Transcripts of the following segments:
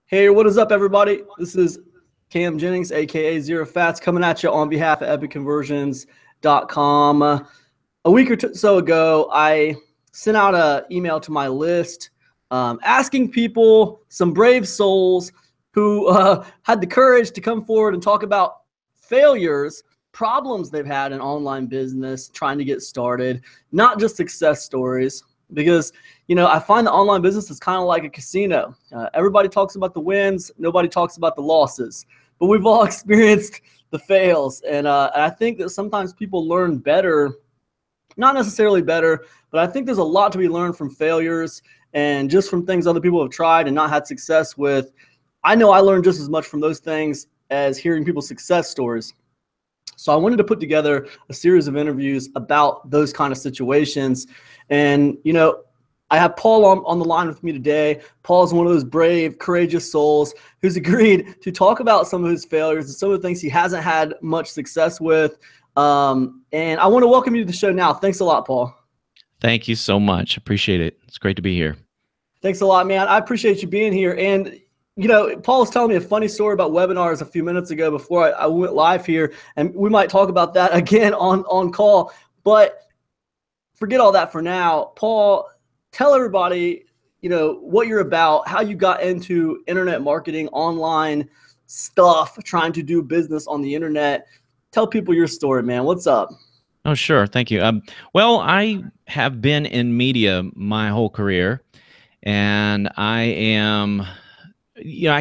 Hey, what is up, everybody? This is Cam Jennings, aka Zero Fats, coming at you on behalf of EpicConversions.com. A week or so ago, I sent out an email to my list asking people, some brave souls who had the courage to come forward and talk about failures, problems they've had in online business, trying to get started, not just success stories. Because I find the online business is kind of like a casino. Everybody talks about the wins, nobody talks about the losses, but we've all experienced the fails. And I think that sometimes people learn better, not necessarily better, but I think there's a lot to be learned from failures and just from things other people have tried and not had success with. I know I learned just as much from those things as hearing people's success stories. So I wanted to put together a series of interviews about those kind of situations. And, I have Paul on the line with me today. Paul's one of those brave, courageous souls who's agreed to talk about some of his failures and some of the things he hasn't had much success with. And I want to welcome you to the show now. Thanks a lot, Paul. Thank you so much. Appreciate it. It's great to be here. Thanks a lot, man. I appreciate you being here. And Paul was telling me a funny story about webinars a few minutes ago before I went live here, and we might talk about that again on call. But forget all that for now. Paul, tell everybody, what you're about, how you got into internet marketing, online stuff, trying to do business on the internet. Tell people your story, man. What's up? Oh, sure. Thank you. Well, I have been in media my whole career, and I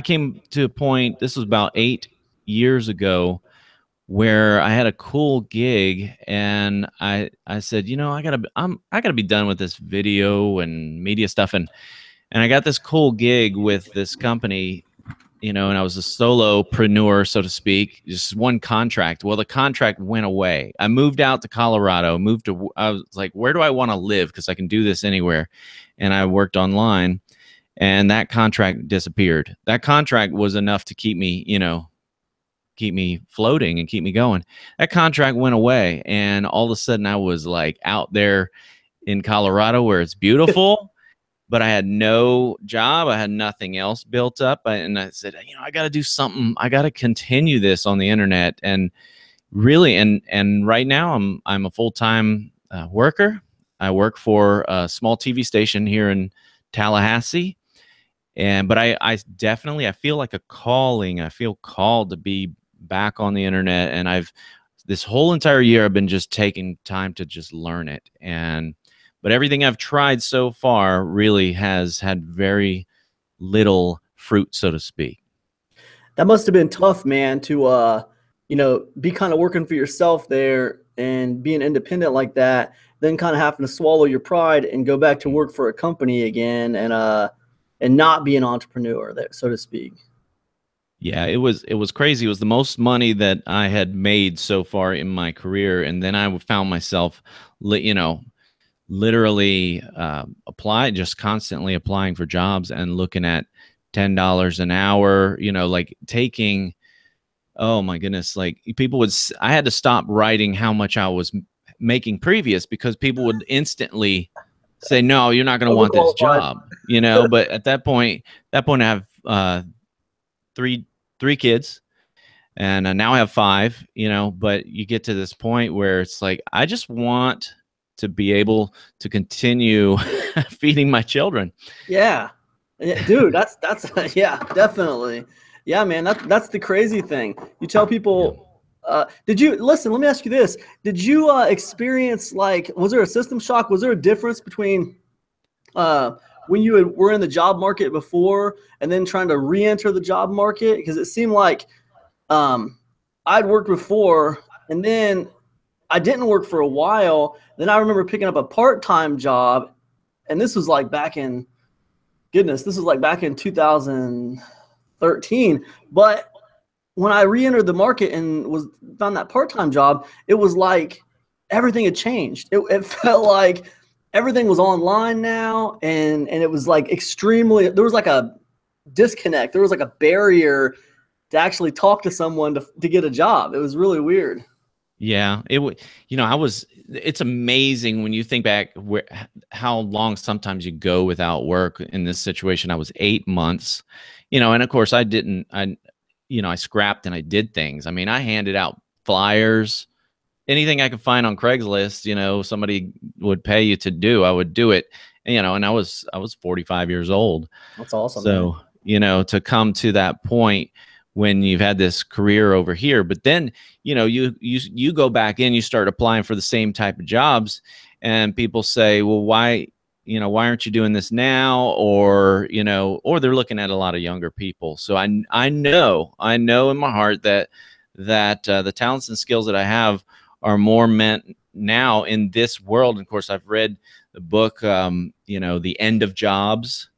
came to a point, this was about 8 years ago, where I had a cool gig, and I said, I gotta be done with this video and media stuff, and I got this cool gig with this company, and I was a solopreneur, so to speak, just one contract. Well, the contract went away. I moved out to Colorado, I was like, where do I want to live? Because I can do this anywhere, and I worked online. And that contract disappeared. That contract was enough to keep me, keep me floating and keep me going. That contract went away, and all of a sudden I was like out there in Colorado where it's beautiful, but I had no job. I had nothing else built up. And I said, I got to do something. I got to continue this on the internet. And really, and right now I'm a full-time worker. I work for a small TV station here in Tallahassee. But I definitely, I feel like a calling. I feel called to be back on the internet. And this whole entire year, I've been just taking time to just learn it. But everything I've tried so far really has had very little fruit, so to speak. That must have been tough, man, to, be kind of working for yourself there and being independent like that, then kind of having to swallow your pride and go back to work for a company again and not be an entrepreneur there, so to speak. Yeah, it was crazy. It was the most money that I had made so far in my career. And then I found myself, literally just constantly applying for jobs and looking at $10 an hour, like taking, oh my goodness, like I had to stop writing how much I was making previous because people would instantly say, no, you're not going to want this job, but at that point I have three kids, and now I have 5, but you get to this point where it's like, I just want to be able to continue feeding my children. Yeah, dude, that's yeah, definitely. Yeah, man, that's the crazy thing. You tell people, let me ask you this. Did you experience, was there a system shock? Was there a difference between when you were in the job market before and then trying to re-enter the job market? Because it seemed like I'd worked before and then I didn't work for a while. Then I remember picking up a part-time job, and this was back in 2013. But when I re-entered the market and found that part-time job, it was like everything had changed. It felt like everything was online now, and it was extremely, there was a disconnect. There was a barrier to actually talk to someone to get a job. It was really weird. Yeah, you know, it's amazing when you think back how long sometimes you go without work. In this situation, I was 8 months, you know, and of course I scrapped and I did things. I mean, I handed out flyers, anything I could find on Craigslist, you know, somebody would pay you to do, I would do it, you know, and I was 45 years old. That's awesome, man. So, you know, to come to that point when you've had this career over here, but then, you know, you go back in, you start applying for the same type of jobs, and people say, well, why, you know, why aren't you doing this now? Or, you know, or they're looking at a lot of younger people. So I know in my heart that the talents and skills that I have are more meant now in this world. And of course, I've read the book, you know, The End of Jobs.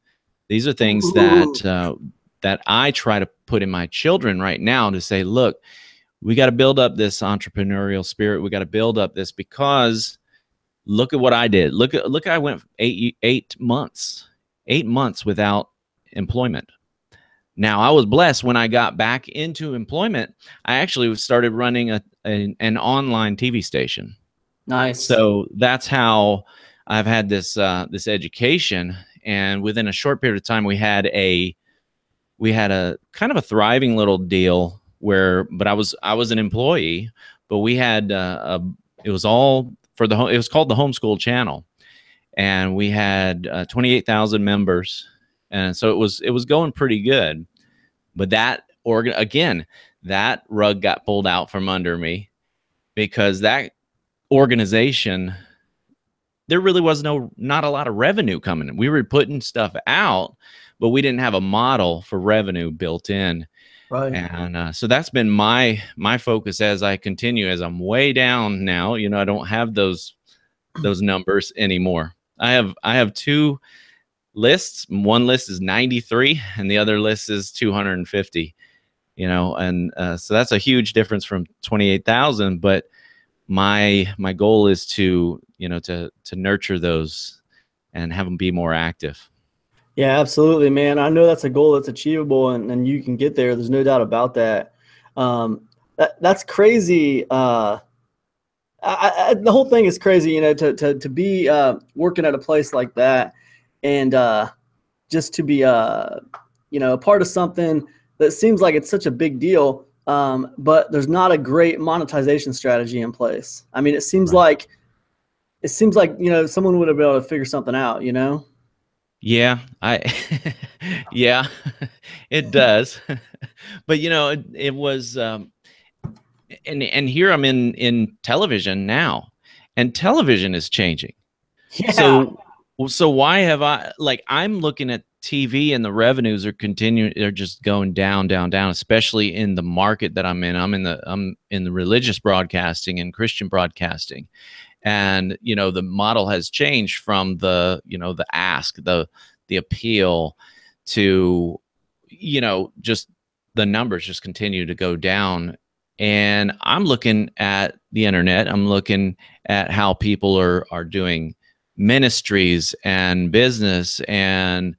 These are things Ooh. that I try to put in my children right now to say, look, we got to build up this entrepreneurial spirit. We got to build up this, because look at what I did. Look, I went 8 months without employment. Now, I was blessed when I got back into employment. I actually started running an online TV station. Nice. So that's how I've had this education. And within a short period of time, we had a kind of a thriving little deal where, but I was an employee, but we had it was all for it was called the Homeschool Channel, and we had 28,000 members, and so it was going pretty good. But that rug got pulled out from under me, because that organization, there really was not a lot of revenue coming in. We were putting stuff out, but we didn't have a model for revenue built in. Right. And so that's been my focus as I continue, as I'm way down now. You know, I don't have those numbers anymore. I have two lists. One list is 93 and the other list is 250, you know, and so that's a huge difference from 28,000. But my goal is to, you know, to nurture those and have them be more active. Yeah, absolutely, man. I know that's a goal that's achievable, and you can get there. There's no doubt about that. That's crazy. The whole thing is crazy, you know, to be working at a place like that, and just to be you know, a part of something that seems like it's such a big deal, but there's not a great monetization strategy in place. I mean, Right. it seems like, you know, someone would have been able to figure something out, you know. Yeah, yeah, it does. But you know, it was, and here I'm in television now, and television is changing. Yeah. So why have I'm looking at TV, and the revenues are continuing, they're just going down, down, down, especially in the market that I'm in. I'm in the religious broadcasting and Christian broadcasting. And you know, the model has changed from the, you know, the ask, the appeal, to, you know, just the numbers just continue to go down. And I'm looking at the internet, I'm looking at how people are doing ministries and business and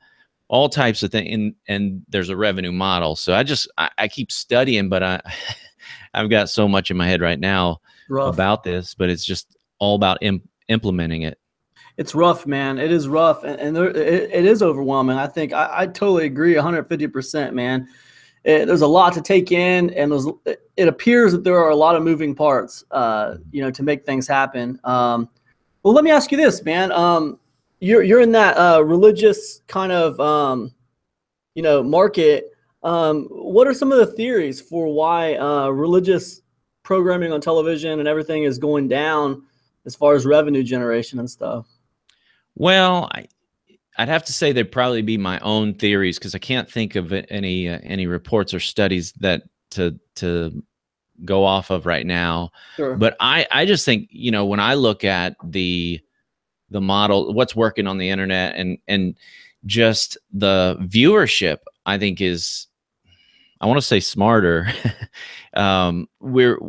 all types of things, and there's a revenue model. So I keep studying, but I've got so much in my head right now Rough. about this, but it's just all about implementing it. It's rough, man. It is rough, and it is overwhelming. I think I totally agree 150%, man. There's a lot to take in, and it appears that there are a lot of moving parts, you know, to make things happen. Well, let me ask you this, man. You're in that religious kind of you know, market. What are some of the theories for why religious programming on television and everything is going down as far as revenue generation and stuff? Well, I'd have to say they'd probably be my own theories, because I can't think of any reports or studies that to go off of right now. Sure. But I just think, you know, when I look at the model, what's working on the internet, and just the viewership, I think is, I want to say, smarter. We're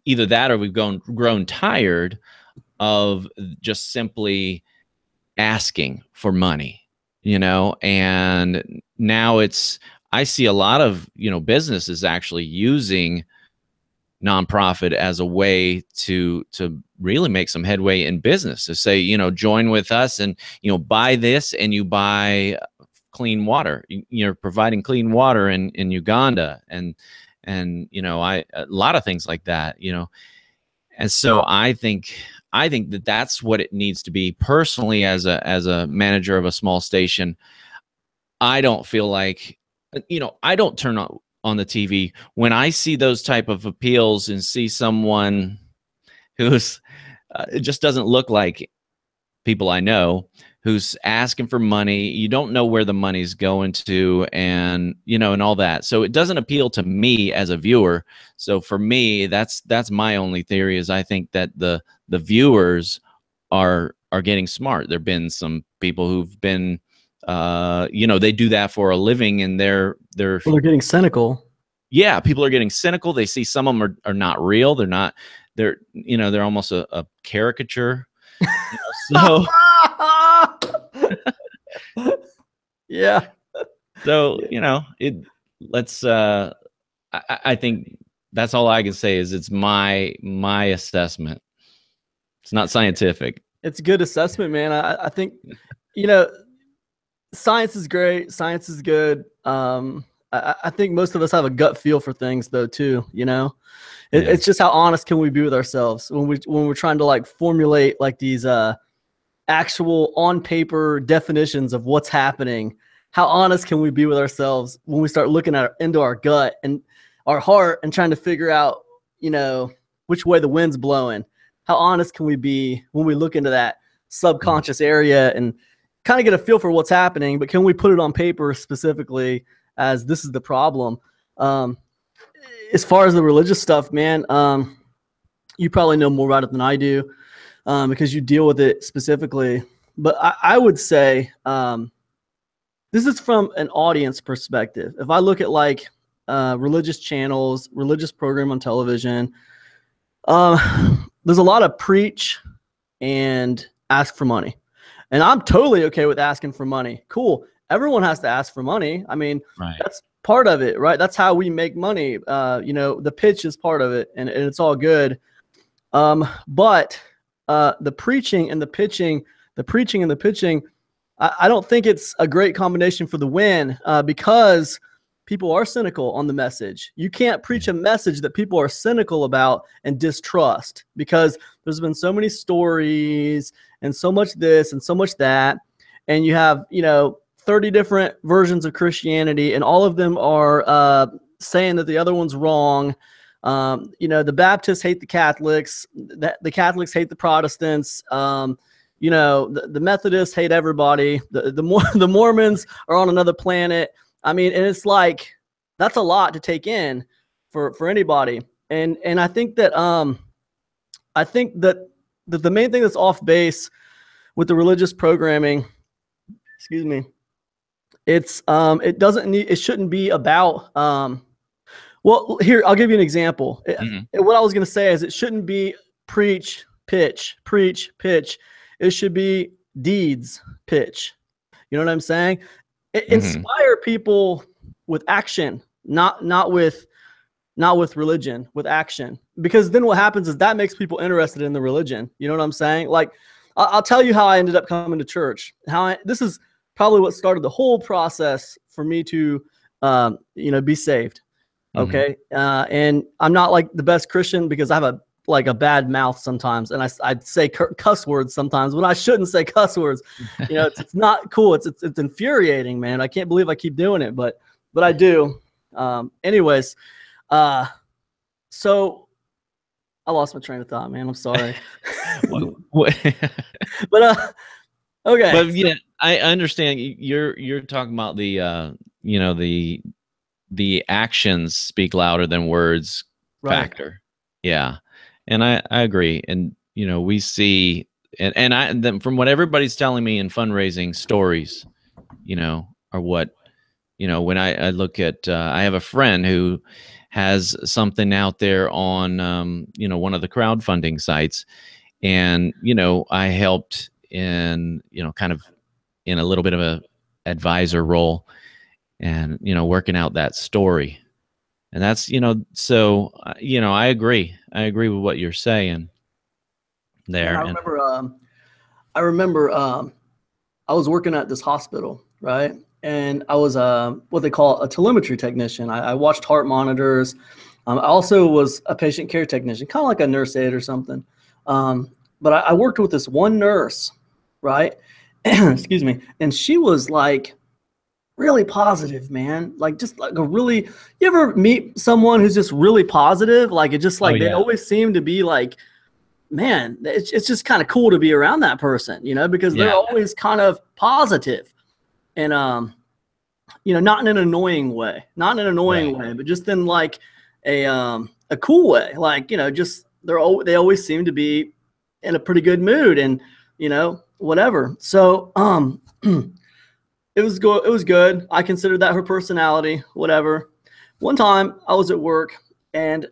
either that, or we've grown tired of just simply asking for money, you know. And now I see a lot of, you know, businesses actually using nonprofit as a way to really make some headway in business, to say, join with us and, buy this and you buy clean water. You're providing clean water in Uganda and a lot of things like that, And so I think that's what it needs to be. Personally, as a manager of a small station, I don't feel like, I don't turn on the TV when I see those type of appeals and see someone who's it just doesn't look like people I know, who's asking for money. You don't know where the money's going to, and and all that. So it doesn't appeal to me as a viewer. So for me, that's my only theory, is I think that the viewers are getting smart. There've been some people who've been they do that for a living, and they're getting cynical. Yeah, people are getting cynical. They see some of them are not real. They're almost a caricature. So yeah. So, I think that's all I can say, is it's my assessment. It's not scientific. It's a good assessment, man. I think, science is great. Science is good. I think most of us have a gut feel for things, though, too. It's just how honest can we be with ourselves when we're trying to like formulate like these actual on paper definitions of what's happening. How honest can we be with ourselves when we start looking into our gut and our heart and trying to figure out, which way the wind's blowing? How honest can we be when we look into that subconscious area and kind of get a feel for what's happening? But can we put it on paper specifically as this is the problem? As far as the religious stuff, man, you probably know more about it than I do, because you deal with it specifically. But I would say this is from an audience perspective. If I look at like religious channels, religious program on television, there's a lot of preach and ask for money. And I'm totally okay with asking for money. Cool. Everyone has to ask for money. I mean, right. That's part of it, right? That's how we make money. The pitch is part of it, and it's all good. But the preaching and the pitching, I don't think it's a great combination for the win, because people are cynical on the message. You can't preach a message that people are cynical about and distrust, because there's been so many stories and so much this and so much that. And you have, 30 different versions of Christianity, and all of them are saying that the other one's wrong. The Baptists hate the Catholics. The Catholics hate the Protestants. The Methodists hate everybody. The Mormons are on another planet. I mean, and it's like, that's a lot to take in for anybody. And I think that the main thing that's off base with the religious programming, excuse me, it shouldn't be about, well, here, I'll give you an example. What I was going to say is it shouldn't be preach, pitch. It should be deeds, pitch. You know what I'm saying? Inspire people with action, not with religion, with action. Because then what happens is that makes people interested in the religion. You know what I'm saying? Like, I'll tell you how I ended up coming to church. This is probably what started the whole process for me to, be saved. Okay. And I'm not like the best Christian because I have a bad mouth sometimes. And I'd say cuss words sometimes when I shouldn't say cuss words. It's not cool. It's infuriating, man. I can't believe I keep doing it, but I do. Anyways, so I lost my train of thought, man. I'm sorry. But, okay. But yeah, I understand you're talking about the, the actions speak louder than words factor. Yeah. And I agree. And, we see, and then from what everybody's telling me in fundraising, stories, are what, when I look at, I have a friend who has something out there on, one of the crowdfunding sites. And, I helped in, kind of in a little bit of a advisor role and, working out that story. And that's, so, I agree. I agree with what you're saying And there. I And remember, I was working at this hospital, right? And I was what they call a telemetry technician. I watched heart monitors. I also was a patient care technician, kind of like a nurse aide or something. But I worked with this one nurse, right? Excuse me. And she was like really positive, man. Like just like a really, you ever meet someone who's just really positive? Like it just oh like they yeah, always seem to be like, man, it's just kind of cool to be around that person, because they're yeah, always kind of positive and not in an annoying way, right. but just in like a cool way. Like, just they always seem to be in a pretty good mood and whatever. So it was good. I considered that her personality, whatever. One time I was at work and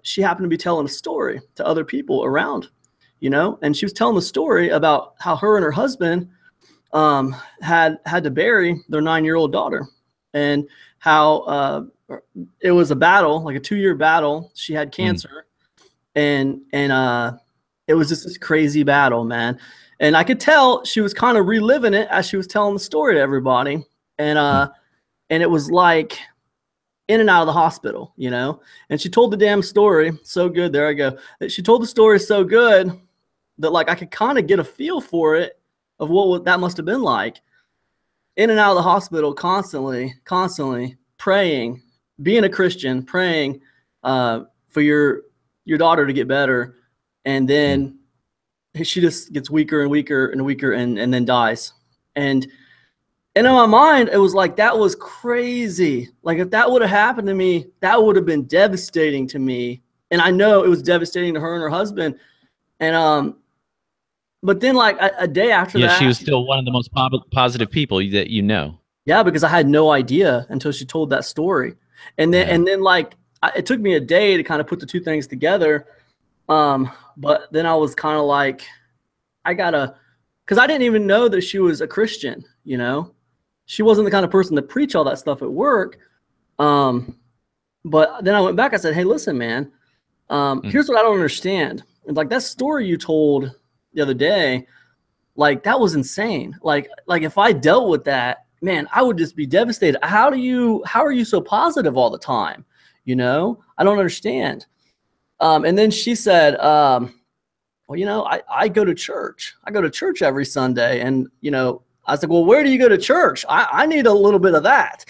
she happened to be telling a story to other people around, and she was telling the story about how her and her husband had to bury their 9-year-old daughter, and how it was a battle, like a 2-year battle. She had Mm, cancer, and it was just this crazy battle, man. And I could tell she was kind of reliving it as she was telling the story to everybody, and mm, and it was like in and out of the hospital, And she told the damn story so good. There I go. She told the story so good that like I could kind of get a feel for it of what that must have been like. In and out of the hospital, constantly praying, being a Christian, praying for your daughter to get better, and mm. then she just gets weaker and weaker and weaker, and then dies. And in my mind, it was like, that was crazy. Like if that would have happened to me, that would have been devastating to me. And I know it was devastating to her and her husband. And but then like a day after Yeah, she that, was still one of the most positive people that you know. yeah, because I had no idea until she told that story. Yeah. And then like it took me a day to kind of put the two things together. But then I was kind of like, I gotta, because I didn't even know that she was a Christian, She wasn't the kind of person to preach all that stuff at work. But then I went back. I said, "Hey, listen, man. Mm, Here's what I don't understand. And like that story you told the other day, like that was insane. Like if I dealt with that, man, I would just be devastated. How are you so positive all the time? I don't understand." And then she said, "Well, I go to church. I go to church every Sunday, and I said, well, where do you go to church? I need a little bit of that."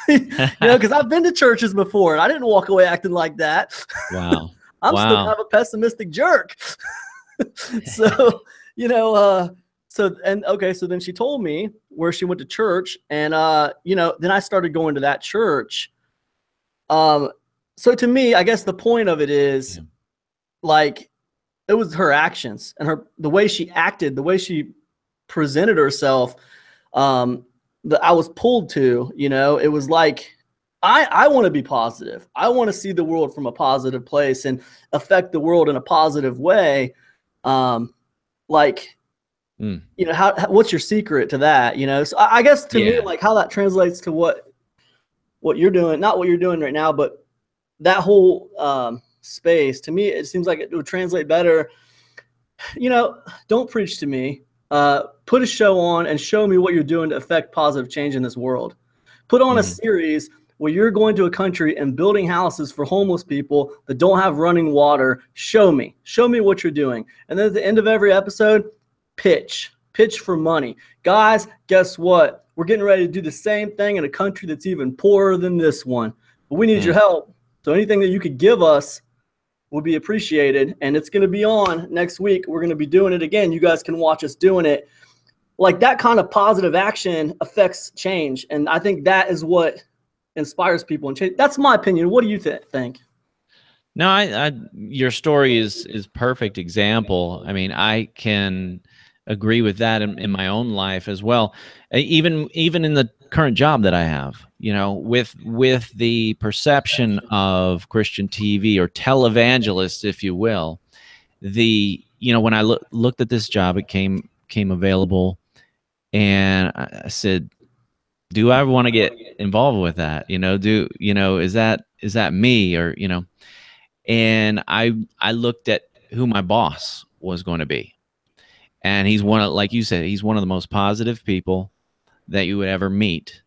Because I've been to churches before and I didn't walk away acting like that. wow. I'm still kind Wow. of a pessimistic jerk. So, so then she told me where she went to church, and then I started going to that church. So to me, I guess the point of it is Yeah. like it was her actions and the way she acted, the way she presented herself, that I was pulled to. It was like I want to be positive. I want to see the world from a positive place and affect the world in a positive way. Like, Mm, what's your secret to that? So I guess to me, yeah. like how that translates to what you're doing, not what you're doing right now, but that whole space, to me, it seems like it would translate better. Don't preach to me. Put a show on and show me what you're doing to affect positive change in this world. Put on a Mhm. series where you're going to a country and building houses for homeless people that don't have running water. Show me what you're doing. And then at the end of every episode, pitch for money. Guys, guess what? We're getting ready to do the same thing in a country that's even poorer than this one. But we need your Mm. help. So anything that you could give us will be appreciated. And it's going to be on next week. We're going to be doing it again. You guys can watch us doing it. Like that kind of positive action affects change. And I think that is what inspires people and change. That's my opinion. What do you think? No, your story is perfect example. I mean, I can agree with that in my own life as well. Even in the current job that I have, with the perception of Christian TV or televangelists, if you will, when I looked at this job, it came available, and I said, do I want to get involved with that? Is that me, or, and I looked at who my boss was going to be. And he's like you said, he's one of the most positive people that you would ever meet.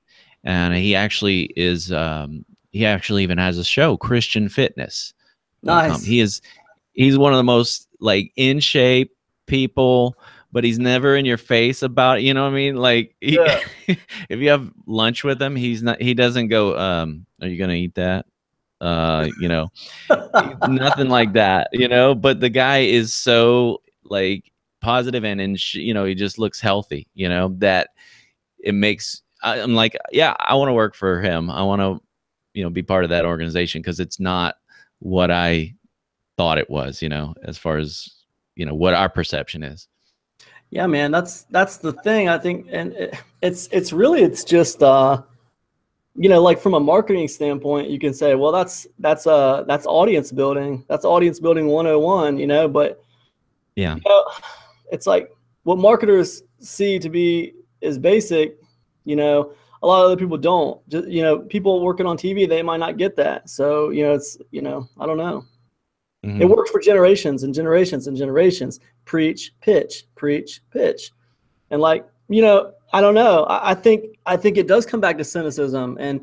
And he actually even has a show, Christian Fitness. Nice. He's one of the most like in shape people, but he's never in your face about it. You know what I mean? Like if you have lunch with him, he doesn't go, are you going to eat that? Nothing like that, but the guy is so like positive, and he just looks healthy, that it makes, I'm like, yeah, I want to work for him. I want to, be part of that organization, because it's not what I thought it was, as far as, what our perception is. Yeah, man, that's the thing, I think. And it's just, like from a marketing standpoint, you can say, well, that's audience building. That's audience building 101, but yeah, it's like what marketers see to be is basic, a lot of other people don't. Just, people working on TV, they might not get that. So, it's, I don't know. Mm-hmm. It worked for generations and generations and generations. Preach, pitch, preach, pitch. And like, I don't know. I think it does come back to cynicism and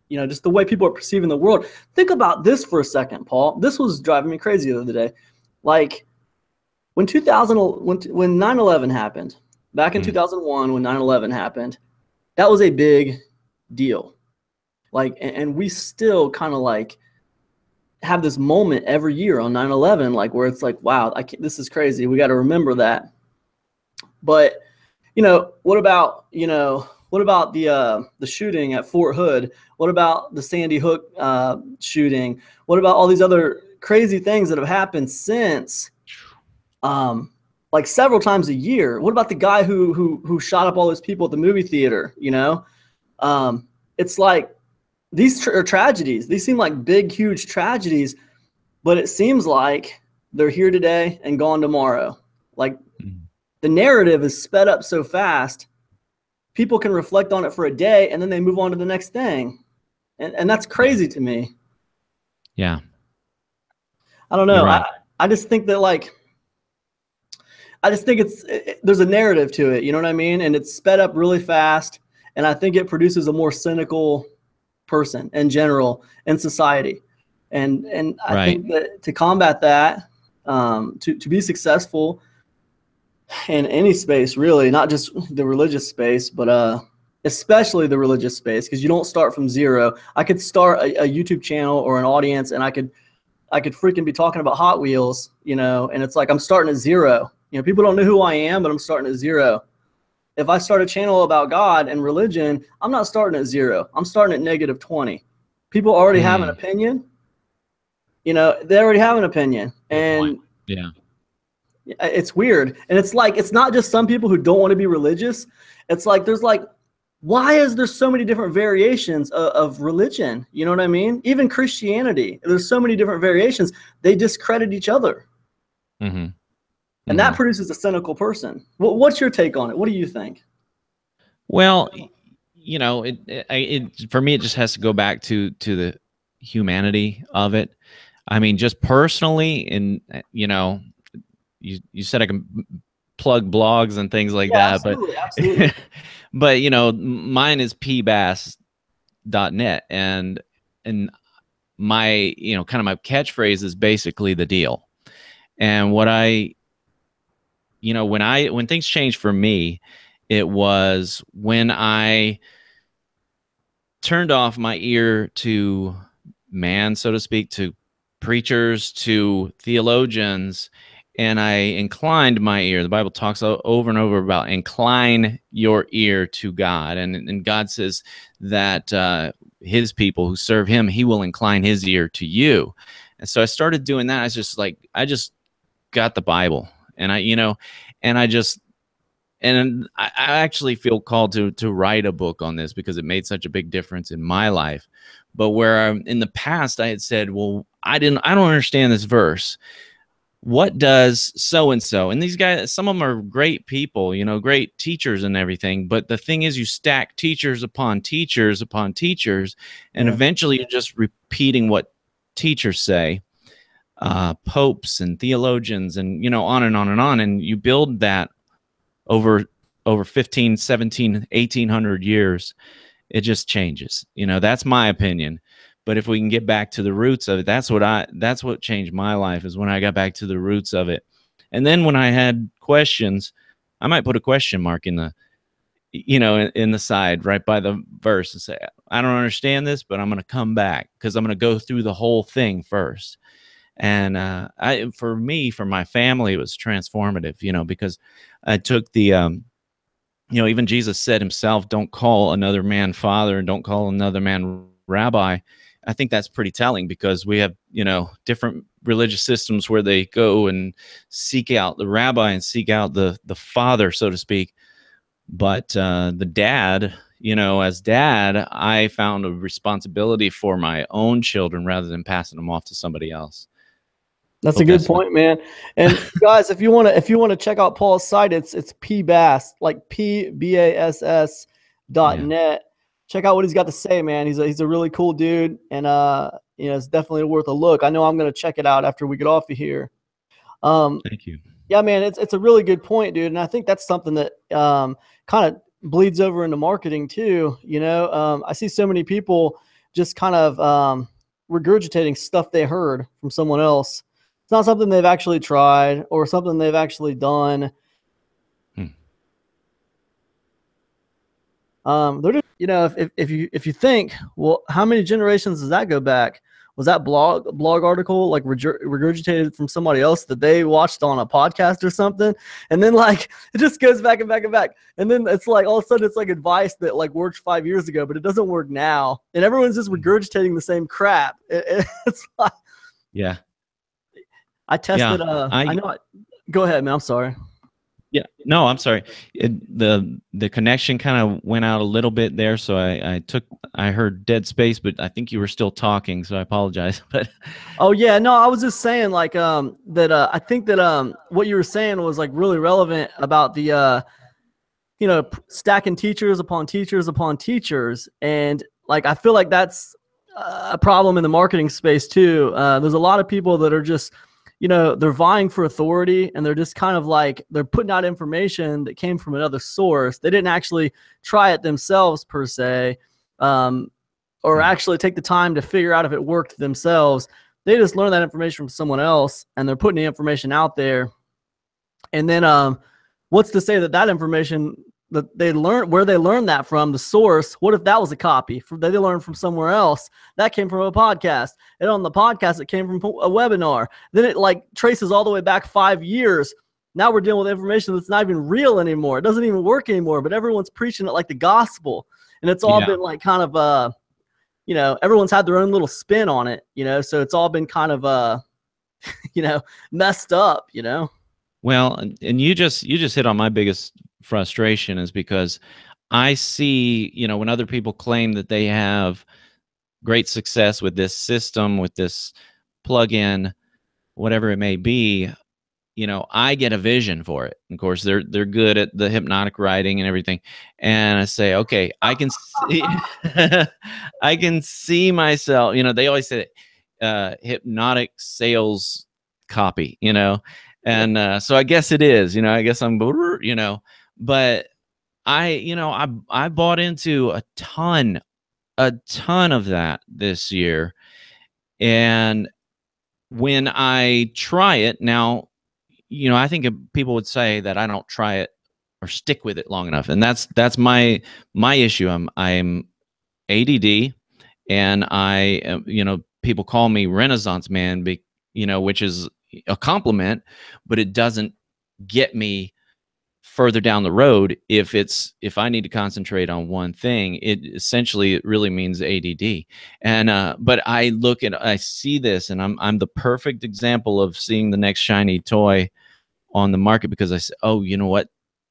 just the way people are perceiving the world. Think about this for a second, Paul. This was driving me crazy the other day. Like when 9/11 happened, back in 2001, when 9/11 happened, that was a big deal. Like, and we still kind of like have this moment every year on 9/11, like where it's like, wow, this is crazy. We got to remember that. But what about the shooting at Fort Hood? What about the Sandy Hook shooting? What about all these other crazy things that have happened since, like several times a year? What about the guy who shot up all those people at the movie theater? It's like these are tragedies. These seem like big, huge tragedies, but it seems like they're here today and gone tomorrow. Like the narrative is sped up so fast, people can reflect on it for a day and then they move on to the next thing. And that's crazy to me. Yeah. I don't know. Right. I just think that there's a narrative to it. You know what I mean? And it's sped up really fast. And I think it produces a more cynical person in general in society. And I think that to combat that, to be successful in any space, really, not just the religious space, but especially the religious space, because you don't start from zero. I could start a YouTube channel or an audience, and I could freaking be talking about Hot Wheels, and it's like I'm starting at zero. People don't know who I am, but I'm starting at zero. If I start a channel about God and religion, I'm not starting at zero. I'm starting at -20. People already have an opinion. They already have an opinion, and yeah. It's weird. And it's like, it's not just some people who don't want to be religious. It's like, why is there so many different variations of religion? You know what I mean? Even Christianity, there's so many different variations. They discredit each other. Mm-hmm. And that produces a cynical person. What's your take on it? What do you think? Well, for me, it just has to go back to the humanity of it. I mean, just personally, and you said I can plug blogs and things like that, absolutely. but mine is pbass.net, and my kind of my catchphrase is basically the deal. And what when things changed for me, it was when I turned off my ear to man, so to speak, to preachers, to theologians, and I inclined my ear. The Bible talks over and over about incline your ear to God. And God says that his people who serve him, he will incline his ear to you. And so I started doing that. I just got the Bible, and I actually feel called to write a book on this because it made such a big difference in my life. But where in the past I had said, well, I don't understand this verse. what does so and so, and these guys, some of them are great people, you know, great teachers and everything, but the thing is, you stack teachers upon teachers upon teachers, and eventually you're just repeating what teachers say, popes and theologians, and, you know, on and on and on, and you build that over 15, 17, 1800 years. It just changes, you know. That's my opinion. But if we can get back to the roots of it, that's what changed my life, is when I got back to the roots of it. And then when I had questions, I might put a question mark in the, you know, in the side right by the verse and say, I don't understand this, but I'm going to come back, because I'm going to go through the whole thing first. And for me, for my family, it was transformative, you know, because I took the, you know, even Jesus said himself, don't call another man father and don't call another man rabbi. I think that's pretty telling, because we have, you know, different religious systems where they go and seek out the rabbi and seek out the father, so to speak. But the dad, you know, as dad, I found a responsibility for my own children rather than passing them off to somebody else. That's a good point, man. And guys, if you want to check out Paul's site, it's PBASS, like PBASS.net. Yeah. Check out what he's got to say, man. He's a really cool dude, and you know, it's definitely worth a look. I know I'm going to check it out after we get off of here. Thank you. Yeah, man, it's a really good point, dude, and I think that's something that kind of bleeds over into marketing too. You know, I see so many people just kind of regurgitating stuff they heard from someone else. It's not something they've actually tried or something they've actually done. They're just, you know, if you think, well, how many generations does that go back? Was that blog article like regurgitated from somebody else that they watched on a podcast or something? And then like it just goes back and back and back. And then it's like all of a sudden it's like advice that like worked 5 years ago, but it doesn't work now. And everyone's just regurgitating the same crap. It's like, yeah. I tested. Yeah, I know. Go ahead, man. I'm sorry. Yeah, no, I'm sorry. The connection kind of went out a little bit there, so I heard dead space, but I think you were still talking, so I apologize. But oh yeah, no, I was just saying like that I think that what you were saying was like really relevant about the you know, stacking teachers upon teachers upon teachers, and like I feel like that's a problem in the marketing space too. There's a lot of people that are just, you know, they're vying for authority, and they're just kind of like, they're putting out information that came from another source. They didn't actually try it themselves per se, or actually take the time to figure out if it worked themselves. They just learned that information from someone else, and they're putting the information out there. And then what's to say that that information that they learned, where they learned that from, the source, what if that was a copy that they learned from somewhere else? That came from a podcast. And on the podcast, it came from a webinar. Then it like traces all the way back 5 years. Now we're dealing with information that's not even real anymore. It doesn't even work anymore, but everyone's preaching it like the gospel. And it's all been like kind of, you know, everyone's had their own little spin on it, you know, so it's all been kind of, you know, messed up, you know? Well, and you just hit on my biggest frustration, is because I see, you know, when other people claim that they have great success with this system, with this plugin, whatever it may be, you know, I get a vision for it. Of course, they're good at the hypnotic writing and everything, and I say, okay, I can see, I can see myself. You know, they always say hypnotic sales copy. You know, and so I guess it is. You know, I guess I'm, you know, but I bought into a ton of that this year, and when I try it now, you know, I think people would say that I don't try it or stick with it long enough, and that's my issue. I'm ADD, and I am, you know, people call me Renaissance man, you know, which is a compliment, but it doesn't get me further down the road. If I need to concentrate on one thing, it really means ADD. And but I see this, and I'm the perfect example of seeing the next shiny toy on the market, because I said, oh, you know what,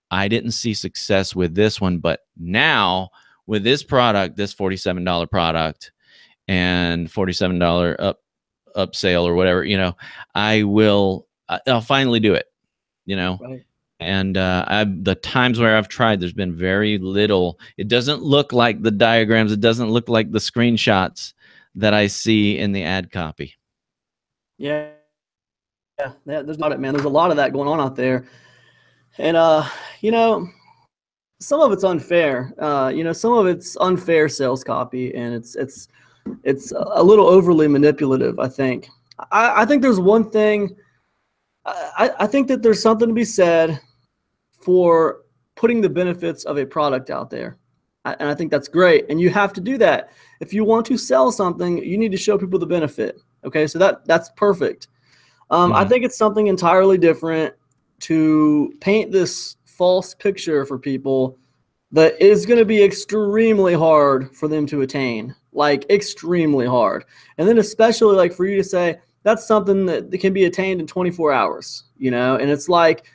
I didn't see success with this one, but now with this product, this $47 product and $47 up sale or whatever, you know, I'll finally do it, you know. Right. And the times where I've tried, there's been very little. It doesn't look like the diagrams. It doesn't look like the screenshots that I see in the ad copy. Yeah. Yeah. There's not it, man. There's a lot of that going on out there. And, you know, some of it's unfair. You know, some of it's unfair sales copy, and it's a little overly manipulative, I think. I think there's one thing. I think that there's something to be said for putting the benefits of a product out there. And I think that's great. And you have to do that. If you want to sell something, you need to show people the benefit. Okay, so that's perfect. I think it's something entirely different to paint this false picture for people that is going to be extremely hard for them to attain, like extremely hard. And then especially like for you to say that's something that can be attained in 24 hours, you know, and it's like,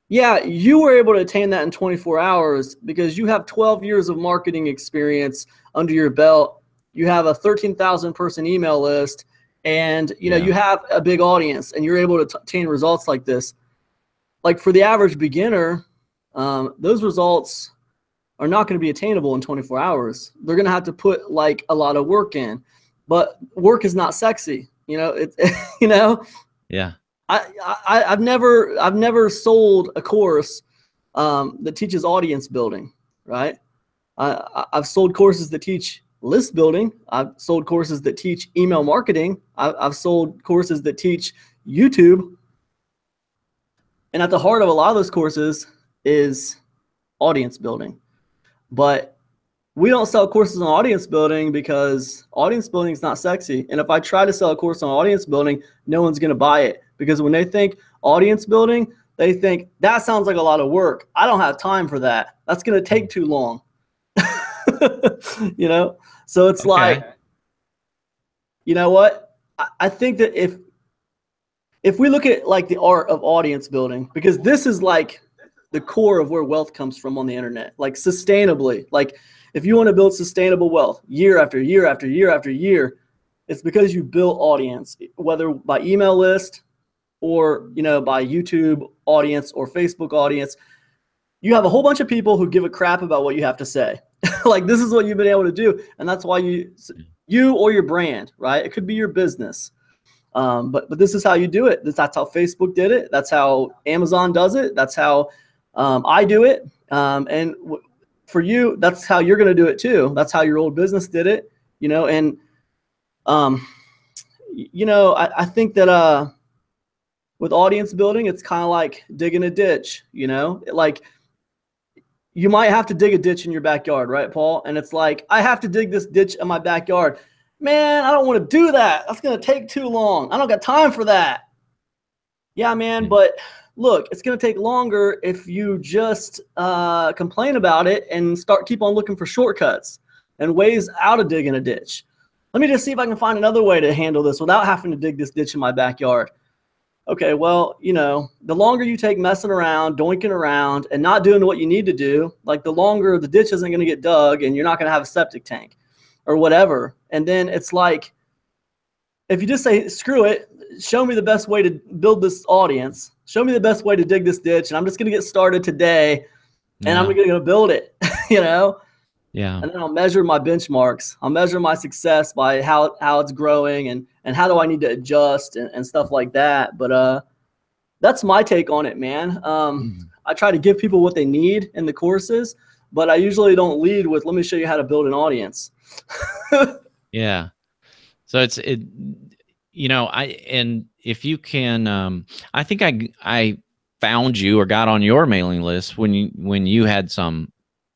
yeah, you were able to attain that in 24 hours because you have 12 years of marketing experience under your belt. You have a 13,000 person email list, and you know you have a big audience, and you're able to attain results like this. Like for the average beginner, those results are not going to be attainable in 24 hours. They're going to have to put like a lot of work in, but work is not sexy. You know, you know. Yeah. I've never sold a course that teaches audience building, right? I've sold courses that teach list building. I've sold courses that teach email marketing. I've sold courses that teach YouTube. And at the heart of a lot of those courses is audience building. But we don't sell courses on audience building because audience building is not sexy. And if I try to sell a course on audience building, no one's going to buy it, because when they think audience building, they think that sounds like a lot of work. I don't have time for that. That's going to take too long. You know? So it's like, you know what? I think that if we look at like the art of audience building, because this is like the core of where wealth comes from on the internet, like sustainably, like if you want to build sustainable wealth year after year after year after year, it's because you build audience, whether by email list or, you know, by YouTube audience or Facebook audience. You have a whole bunch of people who give a crap about what you have to say. Like this is what you've been able to do. And that's why you or your brand, right? It could be your business. But this is how you do it. That's how Facebook did it. That's how Amazon does it. That's how I do it. And for you, that's how you're going to do it too. That's how your old business did it, you know. And you know, I think that with audience building, it's kind of like digging a ditch, you know. Like you might have to dig a ditch in your backyard, right, Paul? And it's like, I have to dig this ditch in my backyard. Man, I don't want to do that. That's going to take too long. I don't got time for that. Yeah, man, but look, it's going to take longer if you just complain about it and keep on looking for shortcuts and ways out of digging a ditch. Let me just see if I can find another way to handle this without having to dig this ditch in my backyard. Okay, well, you know, the longer you take messing around, doinking around, and not doing what you need to do, like the longer the ditch isn't going to get dug and you're not going to have a septic tank or whatever. And then it's like, if you just say, screw it, show me the best way to build this audience, show me the best way to dig this ditch, and I'm just going to get started today, and I'm going to build it, you know? Yeah. And then I'll measure my benchmarks. I'll measure my success by how it's growing and how do I need to adjust and stuff like that. But that's my take on it, man. I try to give people what they need in the courses, but I usually don't lead with, let me show you how to build an audience. Yeah. So you know, and if you can, I think I found you or got on your mailing list when you had some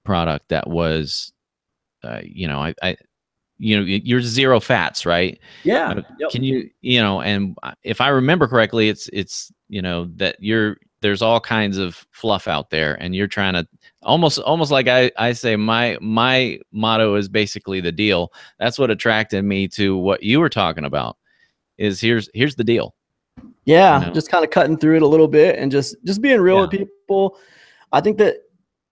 product that was, you know, you know, you're zero fats, right? Yeah. Yep. Can you know, and if I remember correctly, it's, you know, that there's all kinds of fluff out there, and you're trying to almost like I say, my motto is basically the deal. That's what attracted me to what you were talking about. Is here's the deal. Yeah, you know? Just kind of cutting through it a little bit and just being real with people. I think that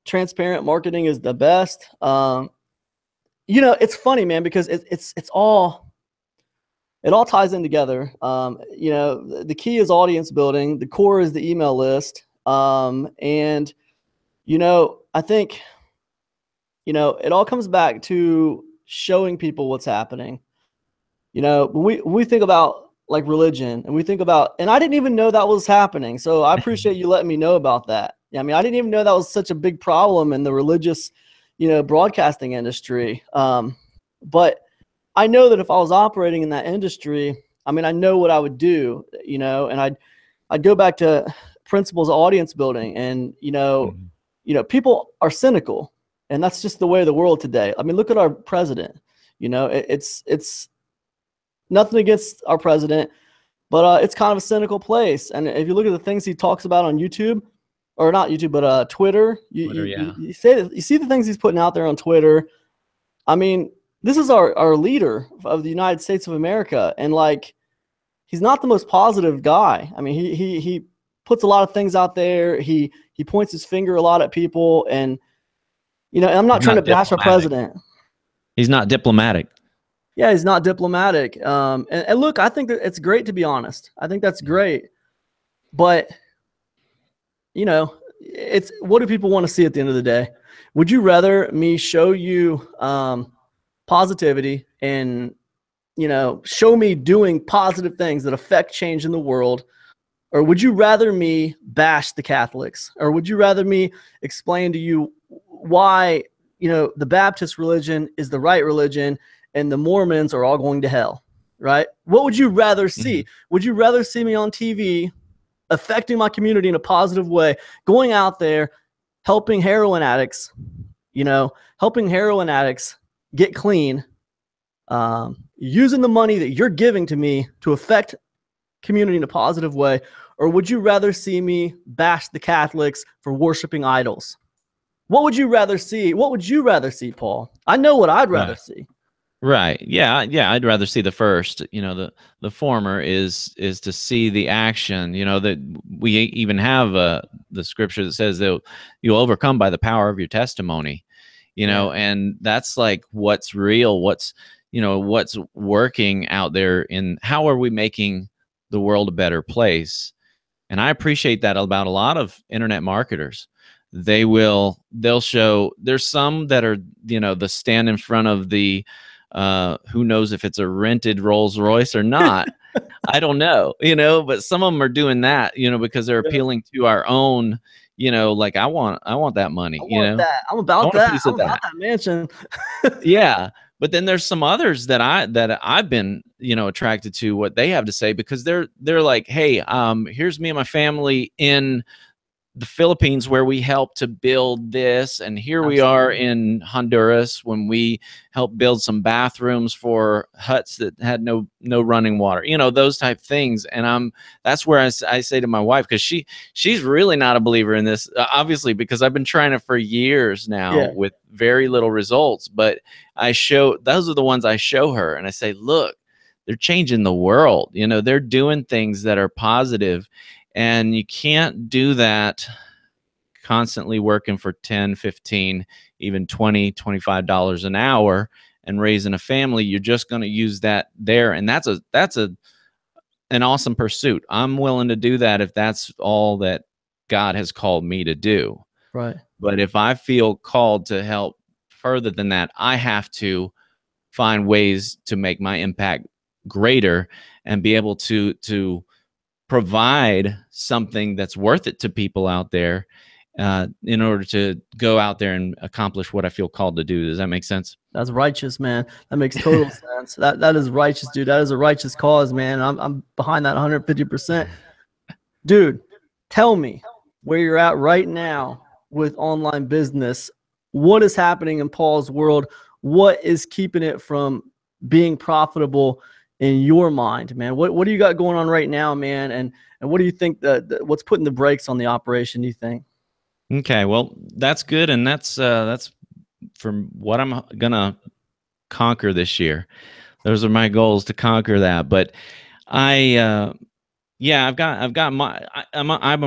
transparent marketing is the best. You know, it's funny, man, because it's all it all ties in together. You know, the key is audience building. The core is the email list. And, you know, I think, you know, it all comes back to showing people what's happening. You know, when we think about like religion and we think about, and I didn't even know that was happening. So I appreciate you letting me know about that. I mean, I didn't even know that was such a big problem in the religious, you know, broadcasting industry. But I know that if I was operating in that industry, I mean, I know what I would do, you know, and I'd go back to principles of audience building, and, you know, people are cynical, and that's just the way of the world today. I mean, look at our president, you know, it's nothing against our president, but it's kind of a cynical place. And if you look at the things he talks about on YouTube, or not YouTube, but Twitter, you see the things he's putting out there on Twitter. I mean, this is our leader of the United States of America, and like, he's not the most positive guy. I mean, he puts a lot of things out there. He points his finger a lot at people, and, you know, and I'm not trying to bash our president. He's not diplomatic. Yeah, he's not diplomatic. And look, I think that it's great to be honest. I think that's great, but, you know, it's, what do people want to see at the end of the day? Would you rather me show you positivity and, you know, show me doing positive things that affect change in the world? Or would you rather me bash the Catholics? Or would you rather me explain to you why, you know, the Baptist religion is the right religion and the Mormons are all going to hell, right? What would you rather see? Mm-hmm. Would you rather see me on TV affecting my community in a positive way, going out there, helping heroin addicts, you know, helping heroin addicts get clean, using the money that you're giving to me to affect community in a positive way? Or would you rather see me bash the Catholics for worshiping idols? What would you rather see? What would you rather see, Paul? I know what I'd rather see. Right. Yeah. I'd rather see the first. You know, the former is to see the action. You know, that we even have the scripture that says that you'll overcome by the power of your testimony. You know, and that's like what's real, what's, you know, what's working out there, in how are we making the world a better place. And I appreciate that about a lot of internet marketers. They'll show, there's some that are, you know, the stand in front of the who knows if it's a rented Rolls Royce or not. I don't know, you know, but some of them are doing that, you know, because they're appealing to our own, you know, like, I want that money, you know, that. I'm about that. I'm about that mansion. Yeah. But then there's some others that I've been, you know, attracted to what they have to say, because they're like, hey, here's me and my family in the Philippines where we helped to build this, and here we are in Honduras when we helped build some bathrooms for huts that had no running water, you know, those type things. And that's where I say to my wife, because she's really not a believer in this, obviously, because I've been trying it for years now with very little results. But those are the ones I show her, and I say, look, they're changing the world. You know, they're doing things that are positive. And you can't do that constantly working for 10, 15, even $20, $25 an hour and raising a family. You're just going to use that there. And that's an awesome pursuit. I'm willing to do that if that's all that God has called me to do. Right. But if I feel called to help further than that, I have to find ways to make my impact greater and be able to provide something that's worth it to people out there, in order to go out there and accomplish what I feel called to do. Does that make sense? That's righteous, man. That makes total sense. That is righteous, dude. That is a righteous cause, man. I'm behind that 150%. Dude, tell me where you're at right now with online business. What is happening in Paul's world? What is keeping it from being profitable in your mind, man? What do you got going on right now, man? And what do you think what's putting the brakes on the operation, do you think? Okay, well, that's good. And that's from what I'm gonna conquer this year. Those are my goals, to conquer that. But I'm a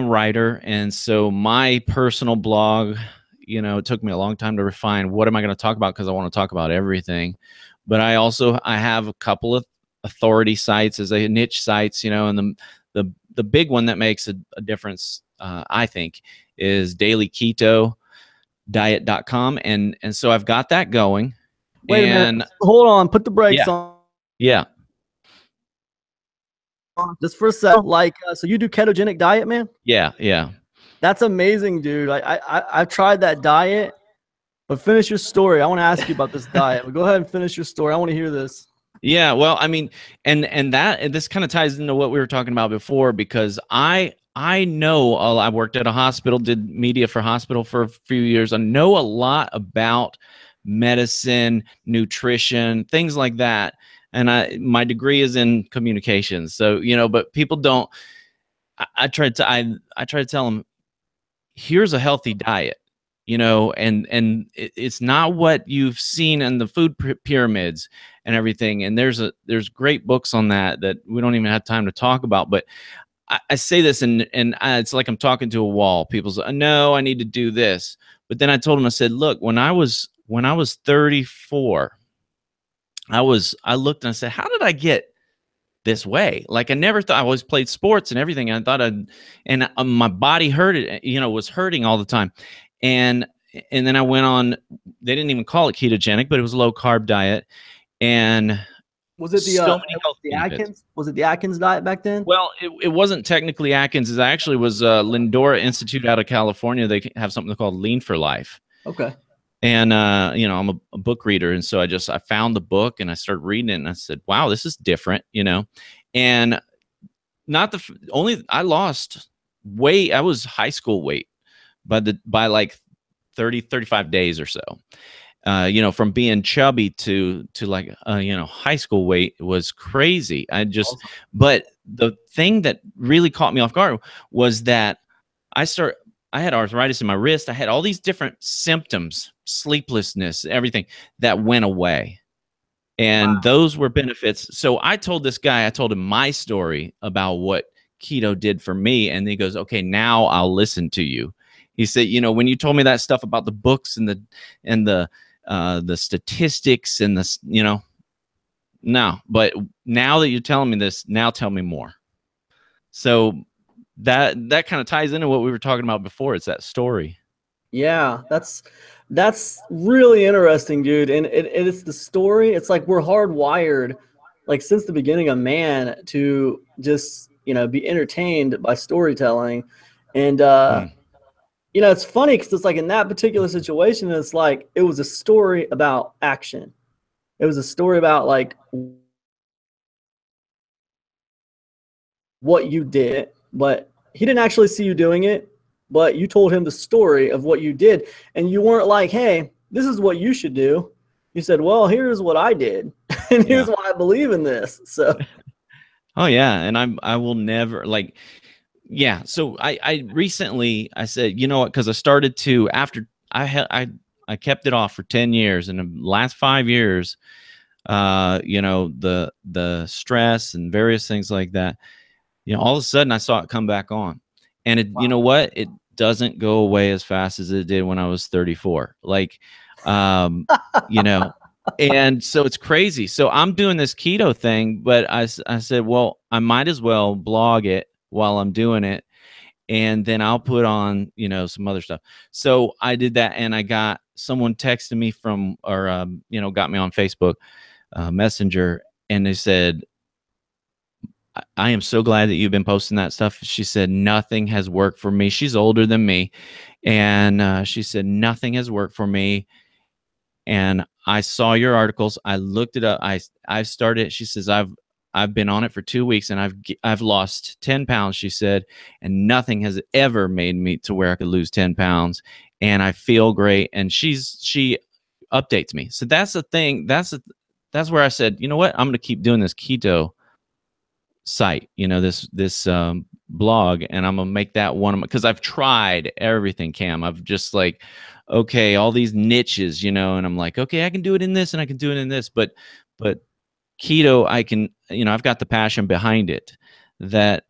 writer. And so my personal blog, you know, it took me a long time to refine what am I going to talk about, because I want to talk about everything. But I have a couple of authority sites, as a niche sites, you know, and the big one that makes a difference, I think, is dailyketodiet.com. And so I've got that going. Wait a minute. Hold on. Put the brakes on. Yeah. Just for a second. Like, so you do ketogenic diet, man? Yeah. Yeah. That's amazing, dude. I've tried that diet, but finish your story. I want to ask you about this diet, but go ahead and finish your story. I want to hear this. Yeah. Well, I mean, and this kind of ties into what we were talking about before, because I know, I worked at a hospital, did media for hospital for a few years. I know a lot about medicine, nutrition, things like that. And my degree is in communications. So, you know, but people don't, I try to tell them, here's a healthy diet, you know, and it's not what you've seen in the food pyramids and everything. And there's great books on that we don't even have time to talk about. But I say this, and it's like I'm talking to a wall. People say, no, I need to do this. But then I told them, I said, look, when I was 34, I looked and I said, how did I get this way? Like, I never thought. I always played sports and everything. I thought my body hurted, you know, was hurting all the time. And then I went on, they didn't even call it ketogenic, but it was a low carb diet. And was it the Atkins? Was it the Atkins diet back then? Well, it wasn't technically Atkins. It actually was Lindora Institute out of California. They have something called Lean for Life. Okay. And you know, I'm a book reader, and so I found the book and I started reading it, and I said, wow, this is different, you know. And I lost weight. I was high school weight by like 35 days or so. You know, from being chubby to like you know, high school weight was crazy. But the thing that really caught me off guard was that I had arthritis in my wrist. I had all these different symptoms, sleeplessness, everything that went away. And wow, those were benefits. So I told this guy, I told him my story about what keto did for me. And he goes, okay, now I'll listen to you. He said, you know, when you told me that stuff about the books and the statistics and the, you know, no, but now that you're telling me this, now tell me more. So that kind of ties into what we were talking about before. It's that story. Yeah, that's really interesting, dude. And it's the story. It's like we're hardwired, like since the beginning of man, to just, you know, be entertained by storytelling. And you know, it's funny because it's like in that particular situation, it's like it was a story about action. It was a story about like what you did, but he didn't actually see you doing it, but you told him the story of what you did. And you weren't like, hey, this is what you should do. You said, well, here's what I did. And here's why I believe in this. So, oh yeah. And I will never, like, yeah. So I recently, I said, you know what? Cause I started to, after I kept it off for 10 years, and the last 5 years, you know, the stress and various things like that, you know, all of a sudden I saw it come back on. And it, wow, you know what? It doesn't go away as fast as it did when I was 34. Like, you know, and so it's crazy. So I'm doing this keto thing, but I said, well, I might as well blog it while I'm doing it. And then I'll put on, you know, some other stuff. So I did that, and I got someone texted me from, or, you know, got me on Facebook Messenger, and they said, I am so glad that you've been posting that stuff. She said, nothing has worked for me. She's older than me. And she said, nothing has worked for me. And I saw your articles. I looked it up. I started, she says, I've been on it for 2 weeks, and I've lost 10 pounds, she said, and nothing has ever made me to where I could lose 10 pounds. And I feel great. And she updates me. So that's the thing. That's where I said, you know what? I'm going to keep doing this keto site, you know, this blog, and I'm gonna make that one of my, because I've tried everything, Cam. I've just like, okay, all these niches, you know, and I'm like, okay, I can do it in this and I can do it in this, but keto, I can, you know, I've got the passion behind it that,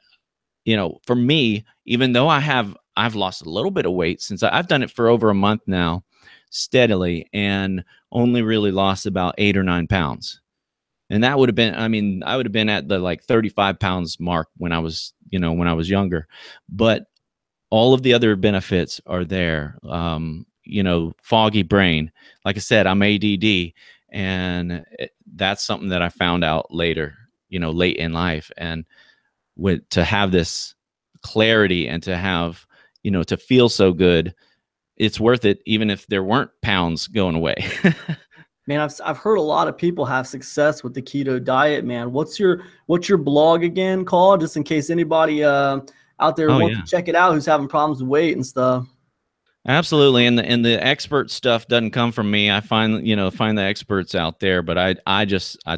you know, for me, even though I've lost a little bit of weight since I've done it for over a month now steadily, and only really lost about 8 or 9 pounds. And that would have been, I mean, I would have been at the like 35 pounds mark when I was, when I was younger. But all of the other benefits are there. Foggy brain. Like I said, I'm ADD, and that's something that I found out later, late in life. And to have this clarity and to have, to feel so good, it's worth it, even if there weren't pounds going away. Man, I've heard a lot of people have success with the keto diet, man. What's your blog again called? Just in case anybody out there wants to check it out who's having problems with weight and stuff. Absolutely. And the expert stuff doesn't come from me. I find the experts out there, but I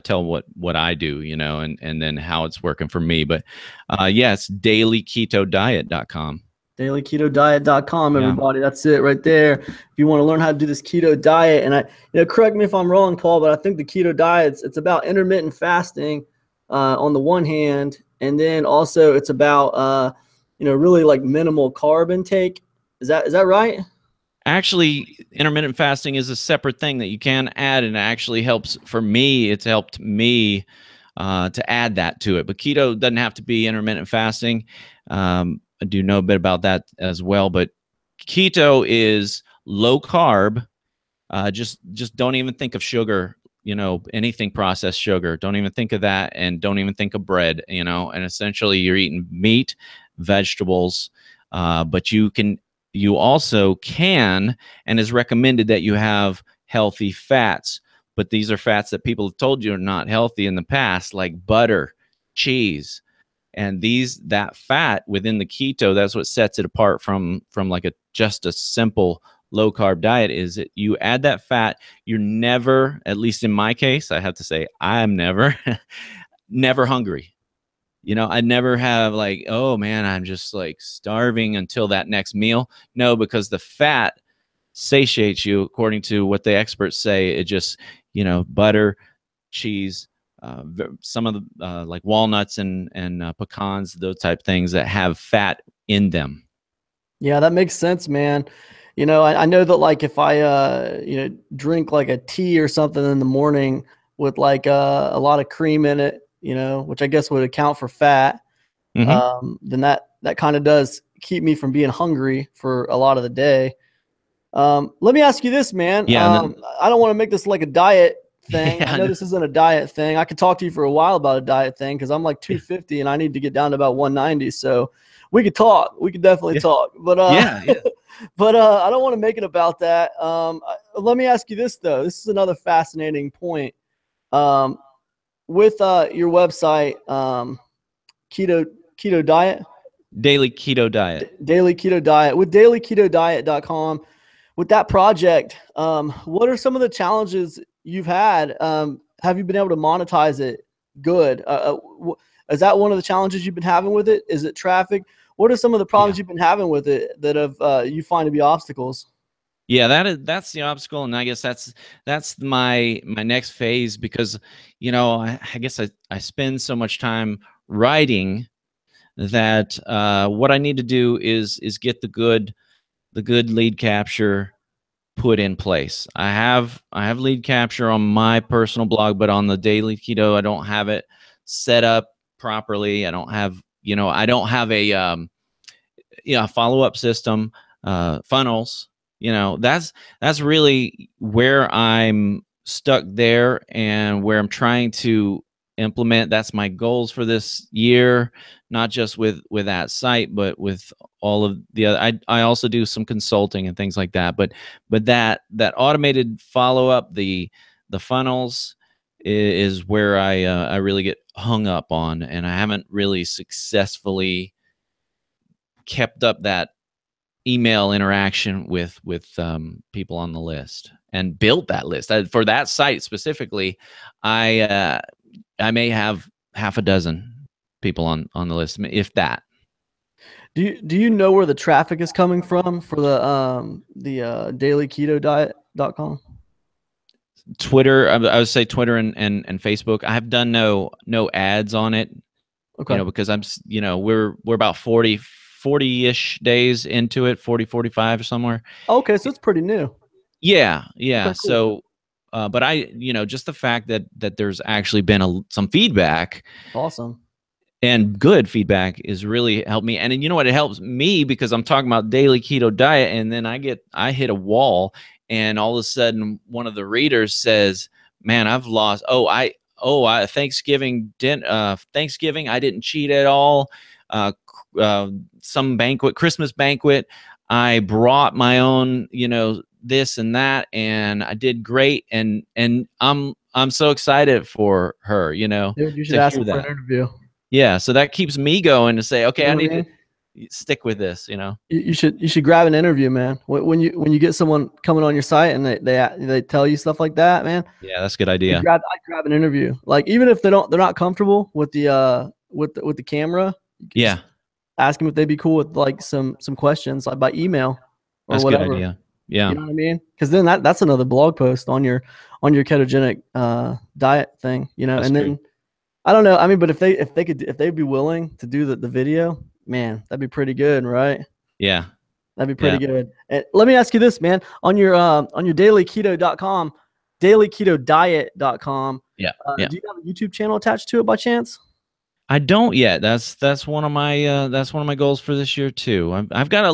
tell what I do, and then how it's working for me. But it's dailyketodiet.com. dailyketodiet.com, everybody. That's it right there. If you want to learn how to do this keto diet, and correct me if I'm wrong, Paul, but I think the keto diet, it's about intermittent fasting on the one hand, and then also it's about really like minimal carb intake. Is that right? Actually, intermittent fasting is a separate thing that you can add, and it actually helps. For me, it's helped me to add that to it. But keto doesn't have to be intermittent fasting. I do know a bit about that as well. But keto is low carb. Just don't even think of sugar. Anything processed sugar. Don't even think of that, and don't even think of bread. And essentially, you're eating meat, vegetables, but you also can, and is recommended that you have healthy fats, but these are fats that people have told you are not healthy in the past, like butter, cheese, and that fat within the keto, that's what sets it apart from like just a simple low carb diet, is that you add that fat, you're never, at least in my case, I have to say, I'm never hungry. I never have like, oh man, I'm just like starving until that next meal. No, because the fat satiates you, according to what the experts say. It just, butter, cheese, some of the like walnuts and pecans, those type things that have fat in them. Yeah, that makes sense, man. I know that like if I drink like a tea or something in the morning with like a lot of cream in it, which I guess would account for fat, then that kind of does keep me from being hungry for a lot of the day. Let me ask you this, man. I don't want to make this like a diet thing. I know this isn't a diet thing. I could talk to you for a while about a diet thing because I'm like 250 and I need to get down to about 190. So we could talk. We could definitely talk. But but I don't want to make it about that. Let me ask you this though. This is another fascinating point. With your website, keto diet, Daily Keto Diet, Daily Keto Diet, with dailyketodiet.com, with that project, what are some of the challenges you've had? Have you been able to monetize it good? Is that one of the challenges you've been having with it? Is it traffic? What are some of the problems you've been having with it that have you find to be obstacles? Yeah, that's the obstacle, and I guess that's my next phase, because I guess I spend so much time writing that what I need to do is get the good lead capture put in place. I have lead capture on my personal blog, but on the Daily Keto, I don't have it set up properly. I don't have a follow-up system, funnels. That's really where I'm stuck there, and where I'm trying to implement. That's my goals for this year, not just with that site, but with all of the other. I also do some consulting and things like that, but that automated follow-up, the funnels, is where I really get hung up on, and I haven't really successfully kept up that email interaction with people on the list and built that list. For that site specifically, I may have half a dozen people on the list, if that. Do you know where the traffic is coming from for the dailyketodiet.com? Twitter, I would say Twitter and Facebook. I have done no ads on it. Okay. Because I'm, we're about 40-ish days into it, 40, 45 somewhere. Okay, so it's pretty new. Yeah. Okay, cool. So but just the fact that there's actually been some feedback. Awesome. And good feedback is really helped me. And then, you know what? It helps me because I'm talking about daily keto diet, and then I hit a wall, and all of a sudden one of the readers says, man, I've lost, Thanksgiving I didn't cheat at all. Some Christmas banquet, I brought my own, this and that, and I did great. And I'm so excited for her, Dude, you should to ask hear him for an that. interview. Yeah, so that keeps me going to say, okay, You know I what need I mean? to stick with this, You should grab an interview, man. When you get someone coming on your site and they tell you stuff like that, man. Yeah, that's a good idea. I'd grab an interview. Like, even if they're not comfortable with the with the camera, Yeah, ask them if they'd be cool with like some questions, like by email or that's a whatever. good idea. Yeah. You know what I mean? Because then that's another blog post on your ketogenic diet thing, That's and true. then I don't know. I mean, but if they'd be willing to do the video, man, that'd be pretty good, right? Yeah. That'd be pretty good. And let me ask you this, man. On your dailyketo.com, dailyketodiet.com, Yeah. do you have a YouTube channel attached to it by chance? I don't yet. That's one of my goals for this year too. I've got a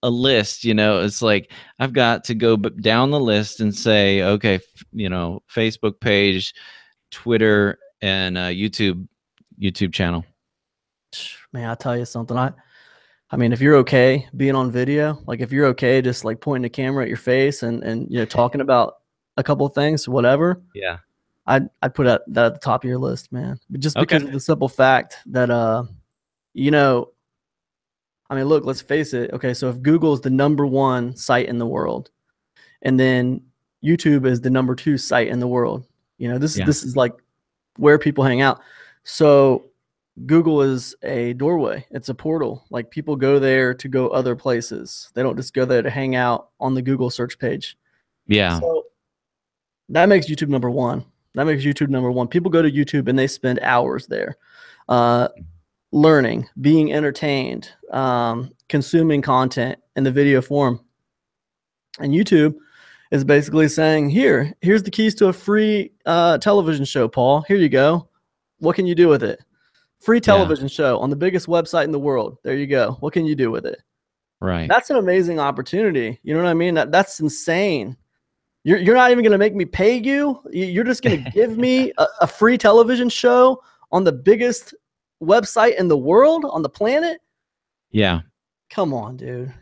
list. It's like I've got to go down the list and say, okay, Facebook page, Twitter, and YouTube channel. Man, I'll tell you something. I mean, if you're okay being on video, like if you're okay just like pointing the camera at your face and talking about a couple of things, whatever. Yeah. I'd put that at the top of your list, man. Just because of the simple fact that I mean, look, let's face it. Okay, so if Google is the #1 site in the world, and then YouTube is the #2 site in the world, this is like where people hang out. So Google is a doorway. It's a portal. Like, people go there to go other places. They don't just go there to hang out on the Google search page. Yeah. So that makes YouTube #1. That makes YouTube #1. People go to YouTube and they spend hours there, learning, being entertained, consuming content in the video form. And YouTube is basically saying, here's the keys to a free television show, Paul. Here you go. What can you do with it? Free television show on the biggest website in the world. There you go. What can you do with it? Right. That's an amazing opportunity. You know what I mean? That's insane. You're not even going to make me pay you. You're just going to give me a free television show on the biggest website in the world, on the planet. Yeah. Come on, dude.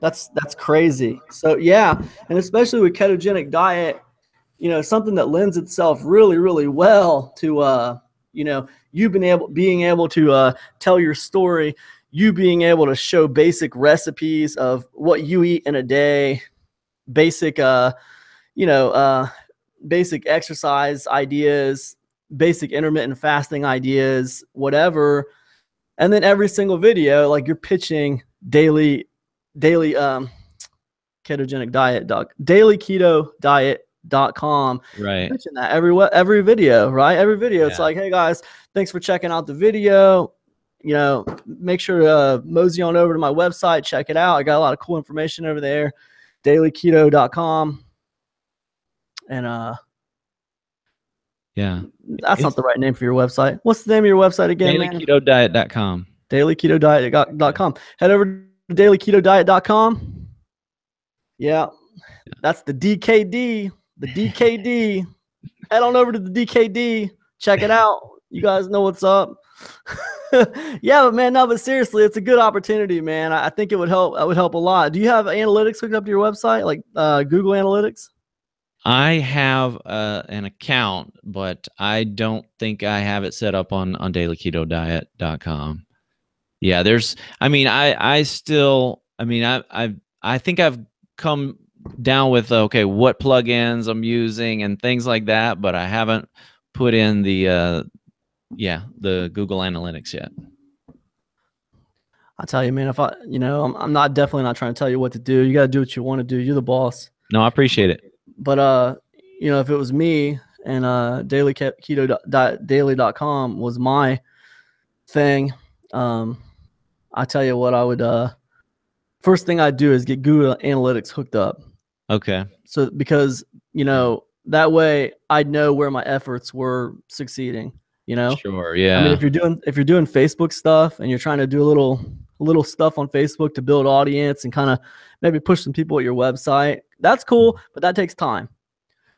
That's crazy. So yeah, and especially with ketogenic diet, something that lends itself really, really well to you being able to tell your story, you being able to show basic recipes of what you eat in a day, basic basic exercise ideas, basic intermittent fasting ideas, whatever. And then every single video, like, you're pitching daily ketogenic diet, dailyketodiet.com. Right. Pitching that every video, right? Every video. Yeah. It's like, hey guys, thanks for checking out the video. Make sure to mosey on over to my website, check it out. I got a lot of cool information over there, dailyketodiet.com. And yeah, that's not the right name for your website. What's the name of your website again? dailyketodiet.com. dailyketodiet.com. Head over to dailyketodiet.com. Yeah, that's the DKD. The DKD. Head on over to the DKD. Check it out. You guys know what's up. Yeah, but man, no, but seriously, it's a good opportunity, man. I think it would help. It would help a lot. Do you have analytics hooked up to your website, like Google Analytics? I have an account, but I don't think I have it set up on dailyketodiet.com. Yeah, I think I've come down with, okay, what plugins I'm using and things like that, but I haven't put in the Google Analytics yet. I tell you, man, if I'm definitely not trying to tell you what to do. You got to do what you want to do. You're the boss. No, I appreciate it. But if it was me and daily.com was my thing, I tell you what, I would first thing I'd do is get Google Analytics hooked up. Okay. So because That way I'd know where my efforts were succeeding, you know? Sure. I mean, Yeah. if you're doing Facebook stuff and you're trying to do a little stuff on Facebook to build audience and kind of maybe push some people at your website, that's cool, but that takes time.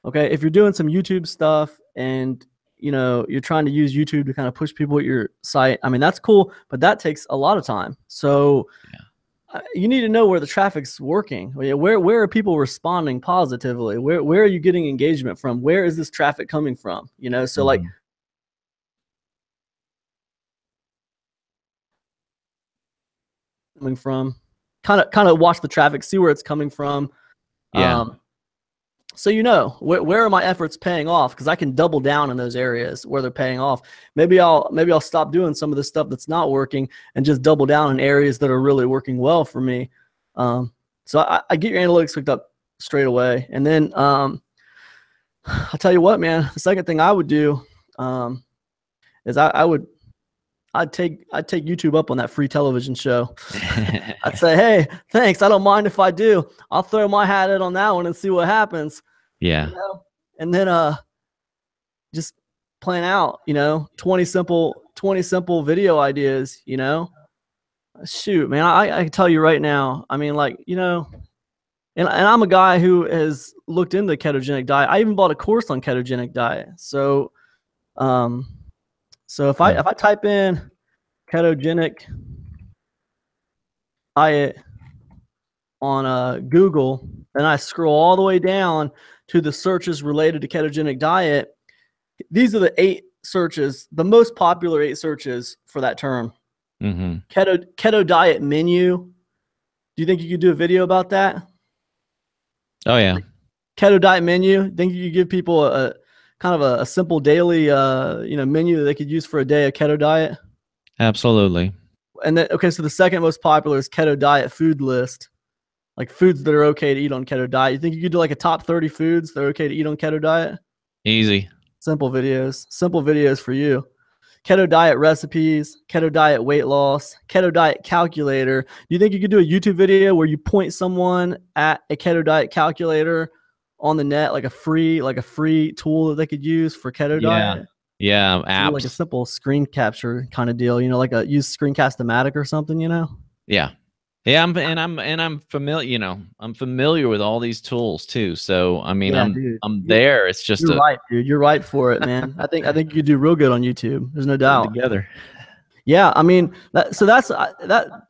Okay. If you're doing some YouTube stuff and you're trying to use YouTube to kind of push people at your site, I mean, that's cool, but that takes a lot of time. So you need to know where the traffic's working. Where are people responding positively? Where are you getting engagement from? Where is this traffic coming from? So like coming from, kind of watch the traffic, see where it's coming from. Yeah. So where are my efforts paying off? Because I can double down in those areas where they're paying off. Maybe I'll stop doing some of the stuff that's not working and just double down in areas that are really working well for me. So I get your analytics hooked up straight away, and then I'll tell you what, man. The second thing I would do is I'd take YouTube up on that free television show. I'd say, hey, thanks. I don't mind if I do. I'll throw my hat in on that one and see what happens. Yeah. And then just plan out, 20 simple video ideas, Shoot, man, I can tell you right now. I mean, like, and I'm a guy who has looked into the ketogenic diet. I even bought a course on ketogenic diet. So if I type in ketogenic diet on Google, and I scroll all the way down to the searches related to ketogenic diet, these are the 8 searches, the most popular 8 searches for that term. Keto diet menu. Do you think you could do a video about that? Oh yeah. Keto diet menu. Think you could give people a kind of a simple daily menu that they could use for a day of keto diet? Absolutely. And then so the second most popular is keto diet food list, like foods that are okay to eat on keto diet. You think you could do like a top 30 foods that are okay to eat on keto diet? Easy. Simple videos for you. Keto diet recipes, keto diet weight loss, keto diet calculator. Do you think you could do a YouTube video where you point someone at a keto diet calculator on the net, like a free tool that they could use for keto diet? Yeah, apps. Like a simple screen capture kind of deal, like use Screencast-O-Matic or something, Yeah. Yeah, I'm familiar, I'm familiar with all these tools too. So I mean, I'm there. It's just you're right, dude. You're right for it, man. I think you do real good on YouTube. There's no doubt. Together. Yeah, I mean, that's that.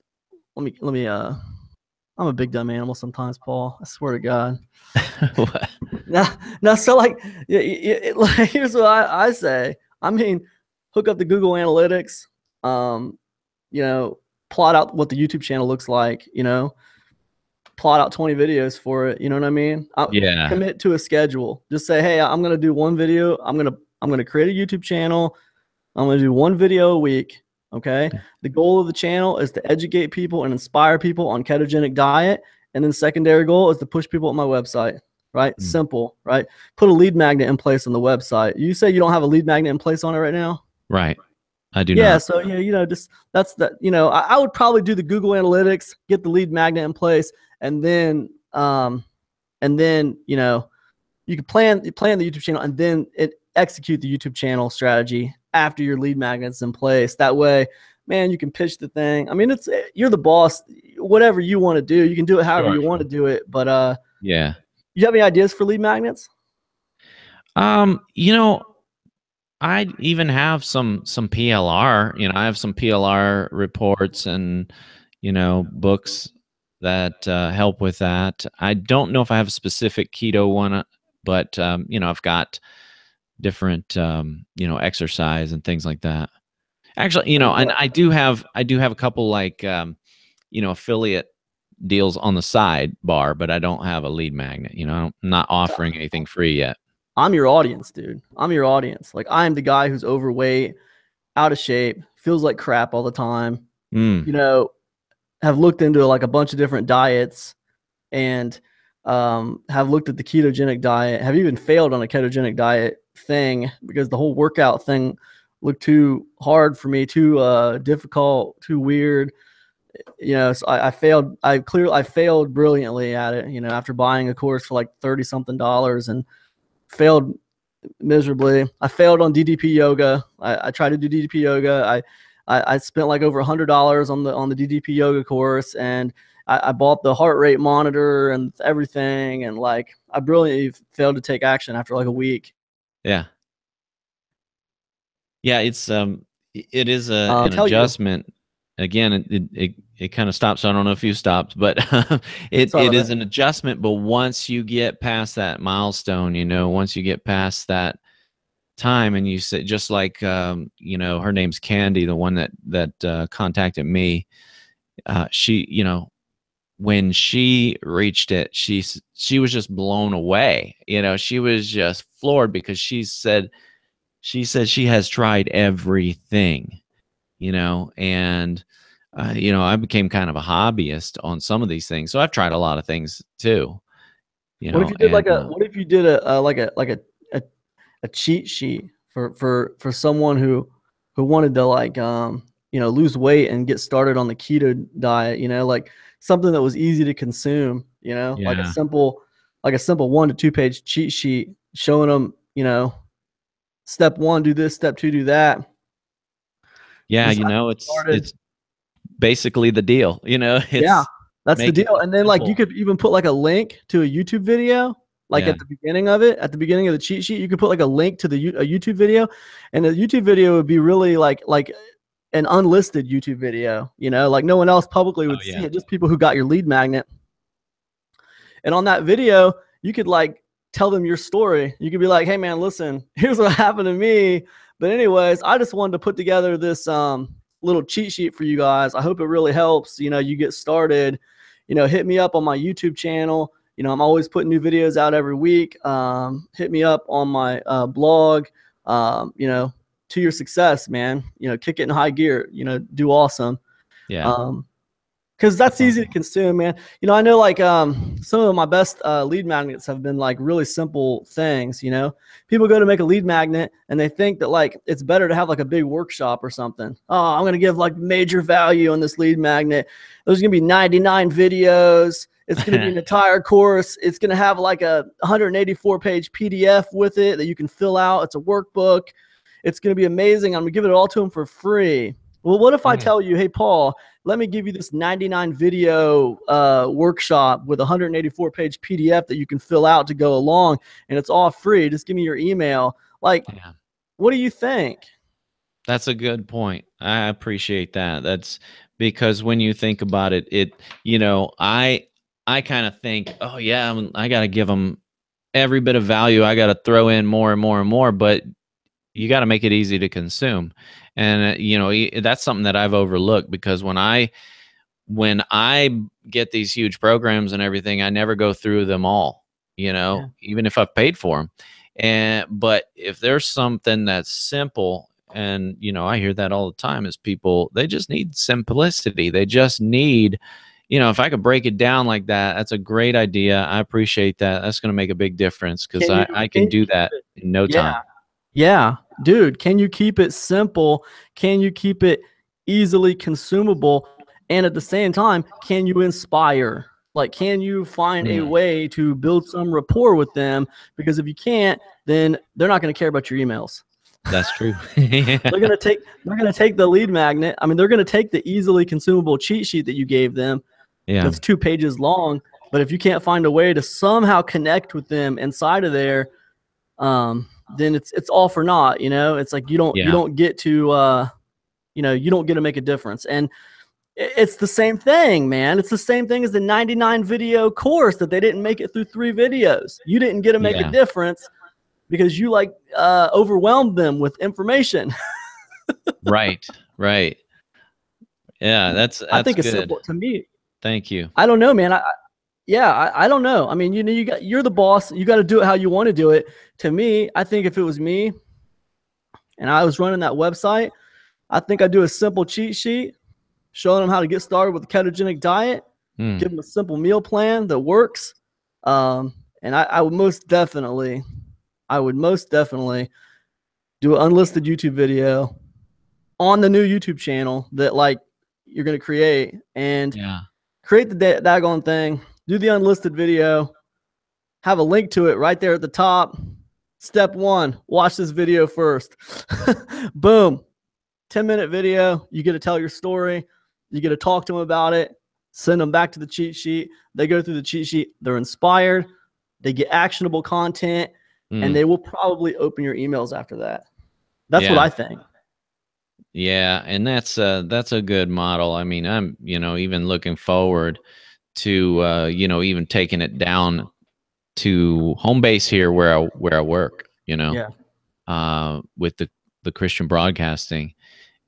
Let me. I'm a big dumb animal sometimes, Paul. I swear to God. What? Now, so like, here's what I say. I mean, hook up the Google Analytics. Plot out what the YouTube channel looks like. Plot out 20 videos for it. You know what I mean? Yeah. Commit to a schedule. Just say, hey, I'm gonna do one video. I'm gonna create a YouTube channel. I'm gonna do one video a week. Okay. The goal of the channel is to educate people and inspire people on ketogenic diet. And then secondary goal is to push people at my website, right? Simple, right? Put a lead magnet in place on the website. You say you don't have a lead magnet in place on it right now? Right. I do not. So just that's that, I would probably do the Google Analytics, get the lead magnet in place, and then you could plan the YouTube channel and then execute the YouTube channel strategy after your lead magnet's in place. That way, man, you can pitch the thing. I mean, you're the boss. Whatever you want to do, you can do it however you want to do it. But yeah. You have any ideas for lead magnets? I even have some PLR. I have some PLR reports and books that help with that. I don't know if I have a specific keto one, but I've got different exercise and things like that. Actually, and I do have a couple like affiliate deals on the sidebar, but I don't have a lead magnet. I'm not offering anything free yet. I'm your audience, dude. I'm your audience. Like, I'm the guy who's overweight, out of shape, feels like crap all the time. Have looked into like a bunch of different diets and have looked at the ketogenic diet, have even failed on a ketogenic diet thing because the whole workout thing looked too hard for me, too difficult, too weird. So I failed. I failed brilliantly at it, after buying a course for like $30-something and failed miserably. I failed on DDP yoga. I tried to do DDP yoga. I spent like over $100 on the DDP yoga course, and I bought the heart rate monitor and everything, and like I brilliantly failed to take action after like a week. Yeah. Yeah, it is an adjustment. Again, it kind of stops. I don't know if you stopped, but it is an adjustment. But once you get past that milestone, you know, once you get past that time, and you say, just like you know, her name's Candy, the one that contacted me. She, you know, when she reached it, she was just blown away. You know, she was just floored because she said she has tried everything, you know, and you know, I became kind of a hobbyist on some of these things, so I've tried a lot of things too. You know, what if you did what if you did a cheat sheet for someone who wanted to like you know, lose weight and get started on the keto diet, you know, like something that was easy to consume, you know, like a simple 1 to 2 page cheat sheet showing them, you know, step 1 do this, step 2 do that. Yeah, you know, it's basically the deal, you know. Yeah, that's the deal. And then like you could even put like a link to a YouTube video. Like at the beginning of it, at the beginning of the cheat sheet, you could put like a link to a YouTube video, and the YouTube video would be really like an unlisted YouTube video, you know, like no one else publicly would see it, just people who got your lead magnet. And on that video, you could like tell them your story. You could be like, hey man, listen, here's what happened to me. But anyways, I just wanted to put together this little cheat sheet for you guys. I hope it really helps, you know, you get started. You know, hit me up on my YouTube channel. You know, I'm always putting new videos out every week. Hit me up on my blog. You know, to your success, man. You know, kick it in high gear. You know, do awesome. Yeah. Because that's easy to consume, man. You know, I know like some of my best lead magnets have been like really simple things. You know, people go to make a lead magnet and they think that like it's better to have like a big workshop or something. Oh, I'm gonna give like major value on this lead magnet. There's gonna be 99 videos. It's going to be an entire course. It's going to have like a 184-page PDF with it that you can fill out. It's a workbook. It's going to be amazing. I'm going to give it all to them for free. Well, what if I tell you, hey, Paul, let me give you this 99 video workshop with a 184-page PDF that you can fill out to go along, and it's all free. Just give me your email. Like, what do you think? That's a good point. I appreciate that. That's because when you think about it, you know, I kind of think, oh yeah, I got to give them every bit of value. I got to throw in more and more and more, but you got to make it easy to consume. And you know, that's something that I've overlooked, because when I get these huge programs and everything, I never go through them all, you know, even if I've paid for them. But if there's something that's simple, and you know, I hear that all the time, is people, they just need simplicity. They just need, you know, if I could break it down like that, that's a great idea. I appreciate that. That's going to make a big difference, because I can do that in no time. Yeah, dude, can you keep it simple? Can you keep it easily consumable? And at the same time, can you inspire? Like, can you find a way to build some rapport with them? Because if you can't, then they're not going to care about your emails. That's true. They're gonna take the lead magnet. I mean, they're gonna take the easily consumable cheat sheet that you gave them. Yeah, it's 2 pages long. But if you can't find a way to somehow connect with them inside of there, then it's all for naught. You know, it's like you don't get to you know, you don't get to make a difference. And it's the same thing, man. It's the same thing as the 99 video course that they didn't make it through 3 videos. You didn't get to make a difference because you like overwhelmed them with information. Right. Yeah, that's I think it's simple to me. Thank you. I don't know, man. I don't know. I mean, you know, you're the boss. You got to do it how you want to do it. To me, I think if it was me and I was running that website, I think I'd do a simple cheat sheet showing them how to get started with the ketogenic diet, give them a simple meal plan that works. And I would most definitely do an unlisted YouTube video on the new YouTube channel that like you're going to create, and create the daggone thing, do the unlisted video, have a link to it right there at the top, Step one, watch this video first. Boom. 10-minute video. You get to tell your story. You get to talk to them about it. Send them back to the cheat sheet. They go through the cheat sheet. They're inspired. They get actionable content, and they will probably open your emails after that. That's what I think. Yeah, and that's a good model. I mean, I'm, even looking forward to, even taking it down to home base here where I work, with the Christian broadcasting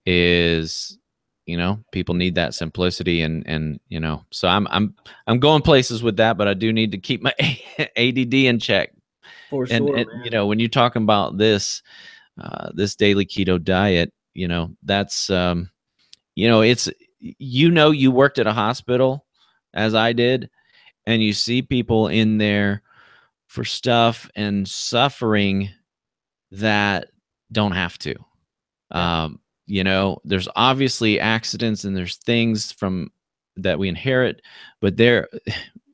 is, people need that simplicity and so I'm going places with that, but I do need to keep my ADD in check. For sure. And when you're talking about this daily keto diet, that's, it's, you worked at a hospital as I did, and you see people in there for stuff and suffering that don't have to. There's obviously accidents and there's things from that we inherit, but there,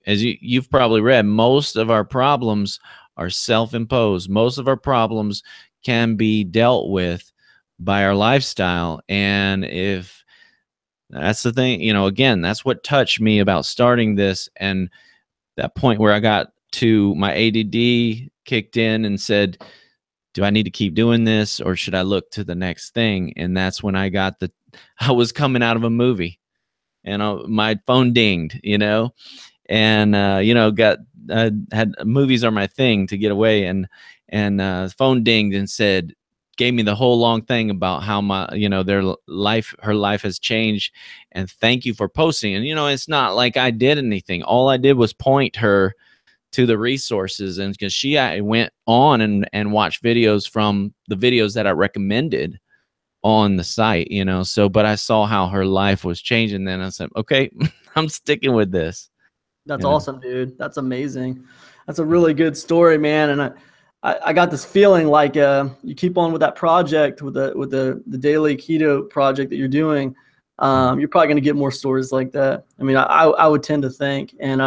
as you've probably read, most of our problems are self-imposed. Most of our problems can be dealt with by our lifestyle. And if that's the thing, again, that's what touched me about starting this, and that point where I got to my ADD kicked in and said, do I need to keep doing this or should I look to the next thing? And that's when I was coming out of a movie and my phone dinged, and, had movies are my thing to get away. And phone dinged and gave me the whole long thing about how her life has changed. And thank you for posting. And, it's not like I did anything. All I did was point her to the resources, and because she went on and watched videos from the videos that I recommended on the site, so, but I saw how her life was changing. Then I said, okay, I'm sticking with this. That's awesome, dude. That's amazing. That's a really good story, man. And I got this feeling like you keep on with that project, with the daily keto project that you're doing. You're probably going to get more stories like that. I mean, I would tend to think, and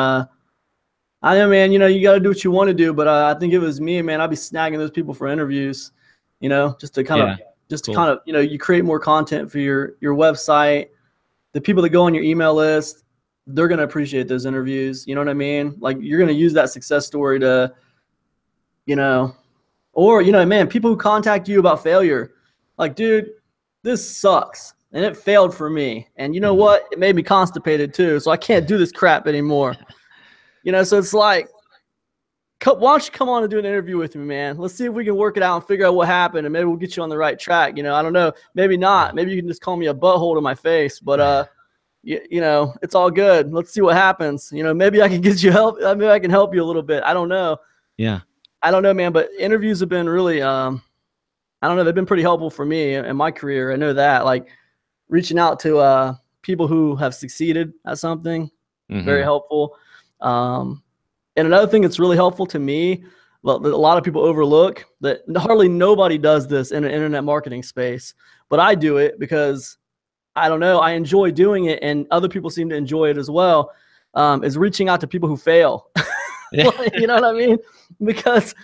I know, man, you got to do what you want to do, but I think if it was me, man, I'd be snagging those people for interviews, just to kind of, you create more content for your website. The people that go on your email list, they're going to appreciate those interviews. You know what I mean? Like, you're going to use that success story to, or, man, people who contact you about failure, like, dude, this sucks. And it failed for me. And you know what? It made me constipated too. So I can't do this crap anymore. So it's like, why don't you come on and do an interview with me, man? Let's see if we can work it out and figure out what happened, and maybe we'll get you on the right track. I don't know. Maybe not. Maybe you can just call me a butthole to my face, but it's all good. Let's see what happens. Maybe I can get you help. Maybe I can help you a little bit. I don't know. Yeah. I don't know, man, but interviews have been really, I don't know. They've been pretty helpful for me in my career. I know that, like, reaching out to people who have succeeded at something, very helpful. And another thing that's really helpful to me, well, that a lot of people overlook, that hardly nobody does this in an internet marketing space, but I do it because, I don't know, I enjoy doing it, and other people seem to enjoy it as well, is reaching out to people who fail. Yeah. You know what I mean? Because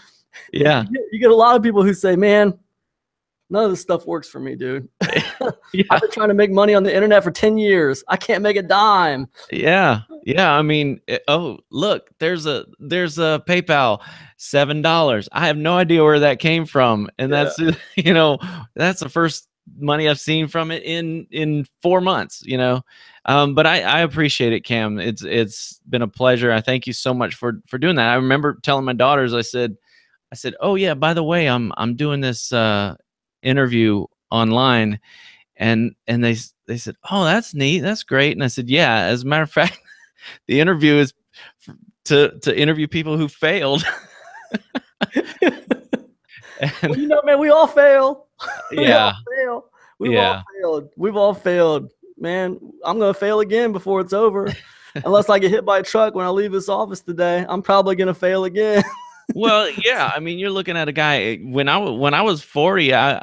you get a lot of people who say, man, none of this stuff works for me, dude. I've been trying to make money on the internet for 10 years. I can't make a dime. Yeah. I mean, oh, look, there's a PayPal, $7. I have no idea where that came from. And that's, that's the first money I've seen from it in 4 months, but I appreciate it, Cam. It's been a pleasure. I thank you so much for doing that. I remember telling my daughters, I said, oh yeah, by the way, I'm doing this, interview online, and they said, oh, that's neat, that's great. And I said, yeah, as a matter of fact, the interview is to interview people who failed. Well, man, we all fail. Yeah. We've all failed. We've all failed, man. I'm gonna fail again before it's over. Unless I get hit by a truck when I leave this office today, I'm probably gonna fail again. Well, yeah. I mean, you're looking at a guy. When I was 40, I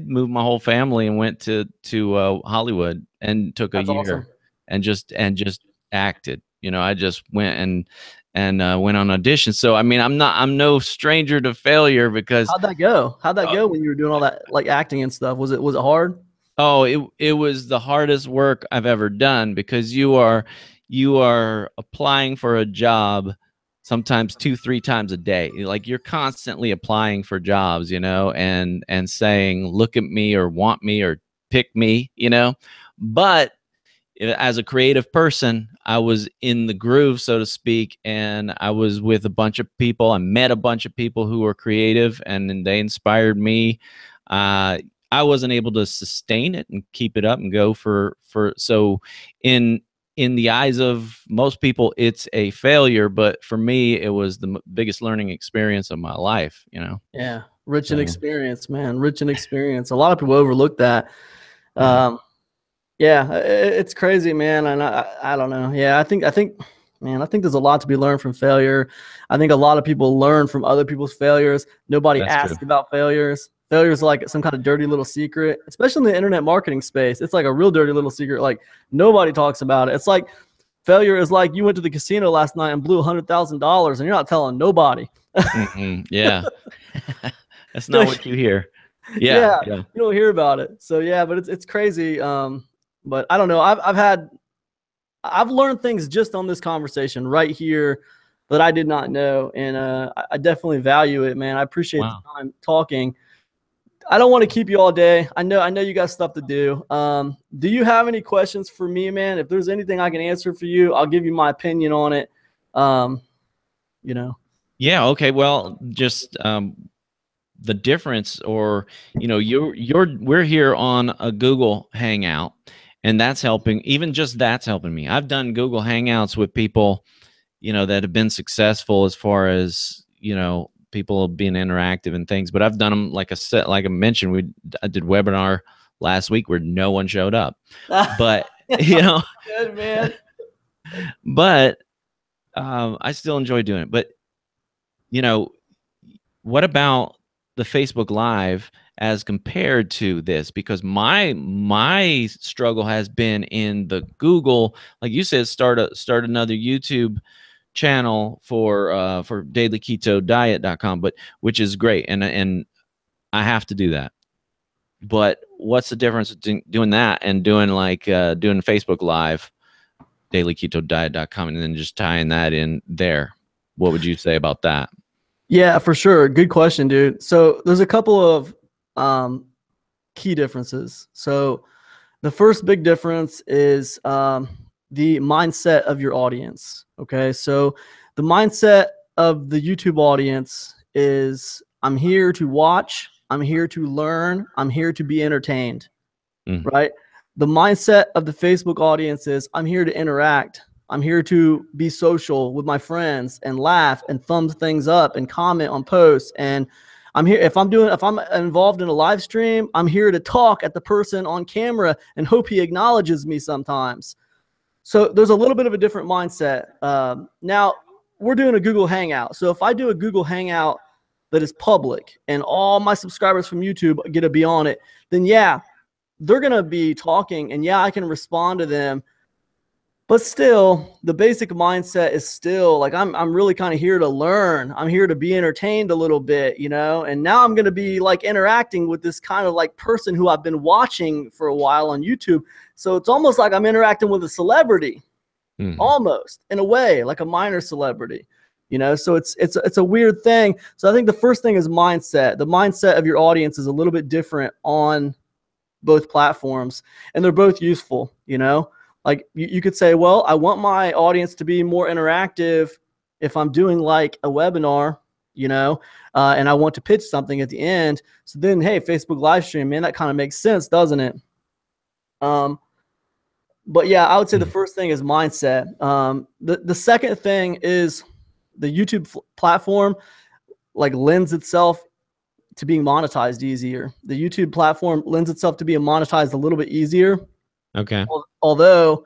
moved my whole family and went to Hollywood and took a year. Awesome. and just acted. I just went and went on auditions. So I mean, I'm no stranger to failure because How'd that go? How'd that go when you were doing all that like acting and stuff? Was it hard? oh, it was the hardest work I've ever done because you are applying for a job sometimes 2, 3 times a day. Like you're constantly applying for jobs, and saying, look at me or want me or pick me. But as a creative person, I was in the groove, so to speak, and I was with a bunch of people. I met a bunch of people who were creative, and they inspired me. I wasn't able to sustain it and keep it up and go for so in the eyes of most people, it's a failure, but for me, it was the biggest learning experience of my life. Yeah, rich in So, experience, man. Rich in experience. A lot of people overlook that. yeah. Yeah, it's crazy, man. And I don't know. Yeah, I think, man, I think there's a lot to be learned from failure. I think a lot of people learn from other people's failures. Nobody That's true. asks about failures. Failure is like some kind of dirty little secret, especially in the internet marketing space. It's like a real dirty little secret. Like nobody talks about it. It's like failure is like you went to the casino last night and blew $100,000 and you're not telling nobody. Yeah. That's not what you hear. Yeah, Yeah. you don't hear about it. So yeah, but it's crazy. But I don't know. I've learned things just on this conversation right here that I did not know, and I definitely value it, man. I appreciate Wow. the time talking. I don't want to keep you all day. I know you got stuff to do. Do you have any questions for me, man? If there's anything I can answer for you, I'll give you my opinion on it. Yeah. Okay. Well, just the difference, or we're here on a Google Hangout, and that's helping. Even just that's helping me. I've done Google Hangouts with people, that have been successful as far as people being interactive and things. But I've done them like I mentioned. I did webinar last week where no one showed up, but good, man. But I still enjoy doing it. But what about the Facebook Live as compared to this? Because my struggle has been in the Google, like you said, start another YouTube channel for dailyketodiet.com, but which is great, and I have to do that. But what's the difference between doing that and doing doing Facebook Live, dailyketodiet.com, and then just tying that in there? What would you say about that? Yeah, for sure. Good question, dude. So there's a couple of key differences. So the first big difference is the mindset of your audience. Okay, so the mindset of the YouTube audience is, I'm here to watch, I'm here to learn, I'm here to be entertained, right? The mindset of the Facebook audience is, I'm here to interact, I'm here to be social with my friends and laugh and thumbs things up and comment on posts. And I'm here, if I'm involved in a live stream, I'm here to talk at the person on camera and hope he acknowledges me sometimes. So there's a little bit of a different mindset. Now we're doing a Google Hangout. So if I do a Google Hangout that is public and all my subscribers from YouTube get to be on it, then yeah, they're going to be talking, and yeah, I can respond to them. But still, the basic mindset is still like, I'm really kind of here to learn. I'm here to be entertained a little bit, and now I'm going to be like interacting with this kind of like person who I've been watching for a while on YouTube. So it's almost like I'm interacting with a celebrity, almost in a way, like a minor celebrity, so it's a weird thing. So I think the first thing is mindset. The mindset of your audience is a little bit different on both platforms, and they're both useful, Like you could say, well, I want my audience to be more interactive if I'm doing like a webinar, and I want to pitch something at the end. So then, hey, Facebook live stream, man, that kind of makes sense, doesn't it? But yeah, I would say the first thing is mindset. The second thing is the YouTube platform like lends itself to being monetized easier. The YouTube platform lends itself to being monetized a little bit easier. Okay. Although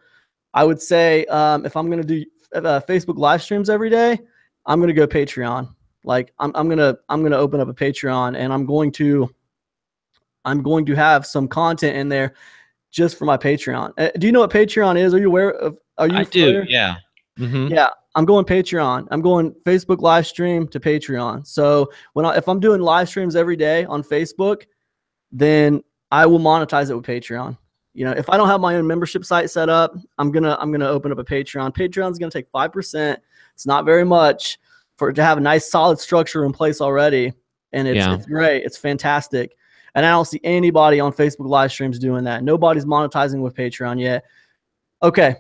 I would say if I'm going to do Facebook live streams every day, I'm going to go Patreon. Like I'm going to open up a Patreon, and I'm going to have some content in there just for my Patreon. Do you know what Patreon is? Are you aware of? Are you? I do. Yeah. Yeah. I'm going Patreon. I'm going Facebook live stream to Patreon. So if I'm doing live streams every day on Facebook, then I will monetize it with Patreon. You know, if I don't have my own membership site set up, I'm gonna open up a Patreon. Patreon's gonna take 5%. It's not very much for it to have a nice solid structure in place already, and it's great. It's fantastic. And I don't see anybody on Facebook live streams doing that. Nobody's monetizing with Patreon yet. Okay,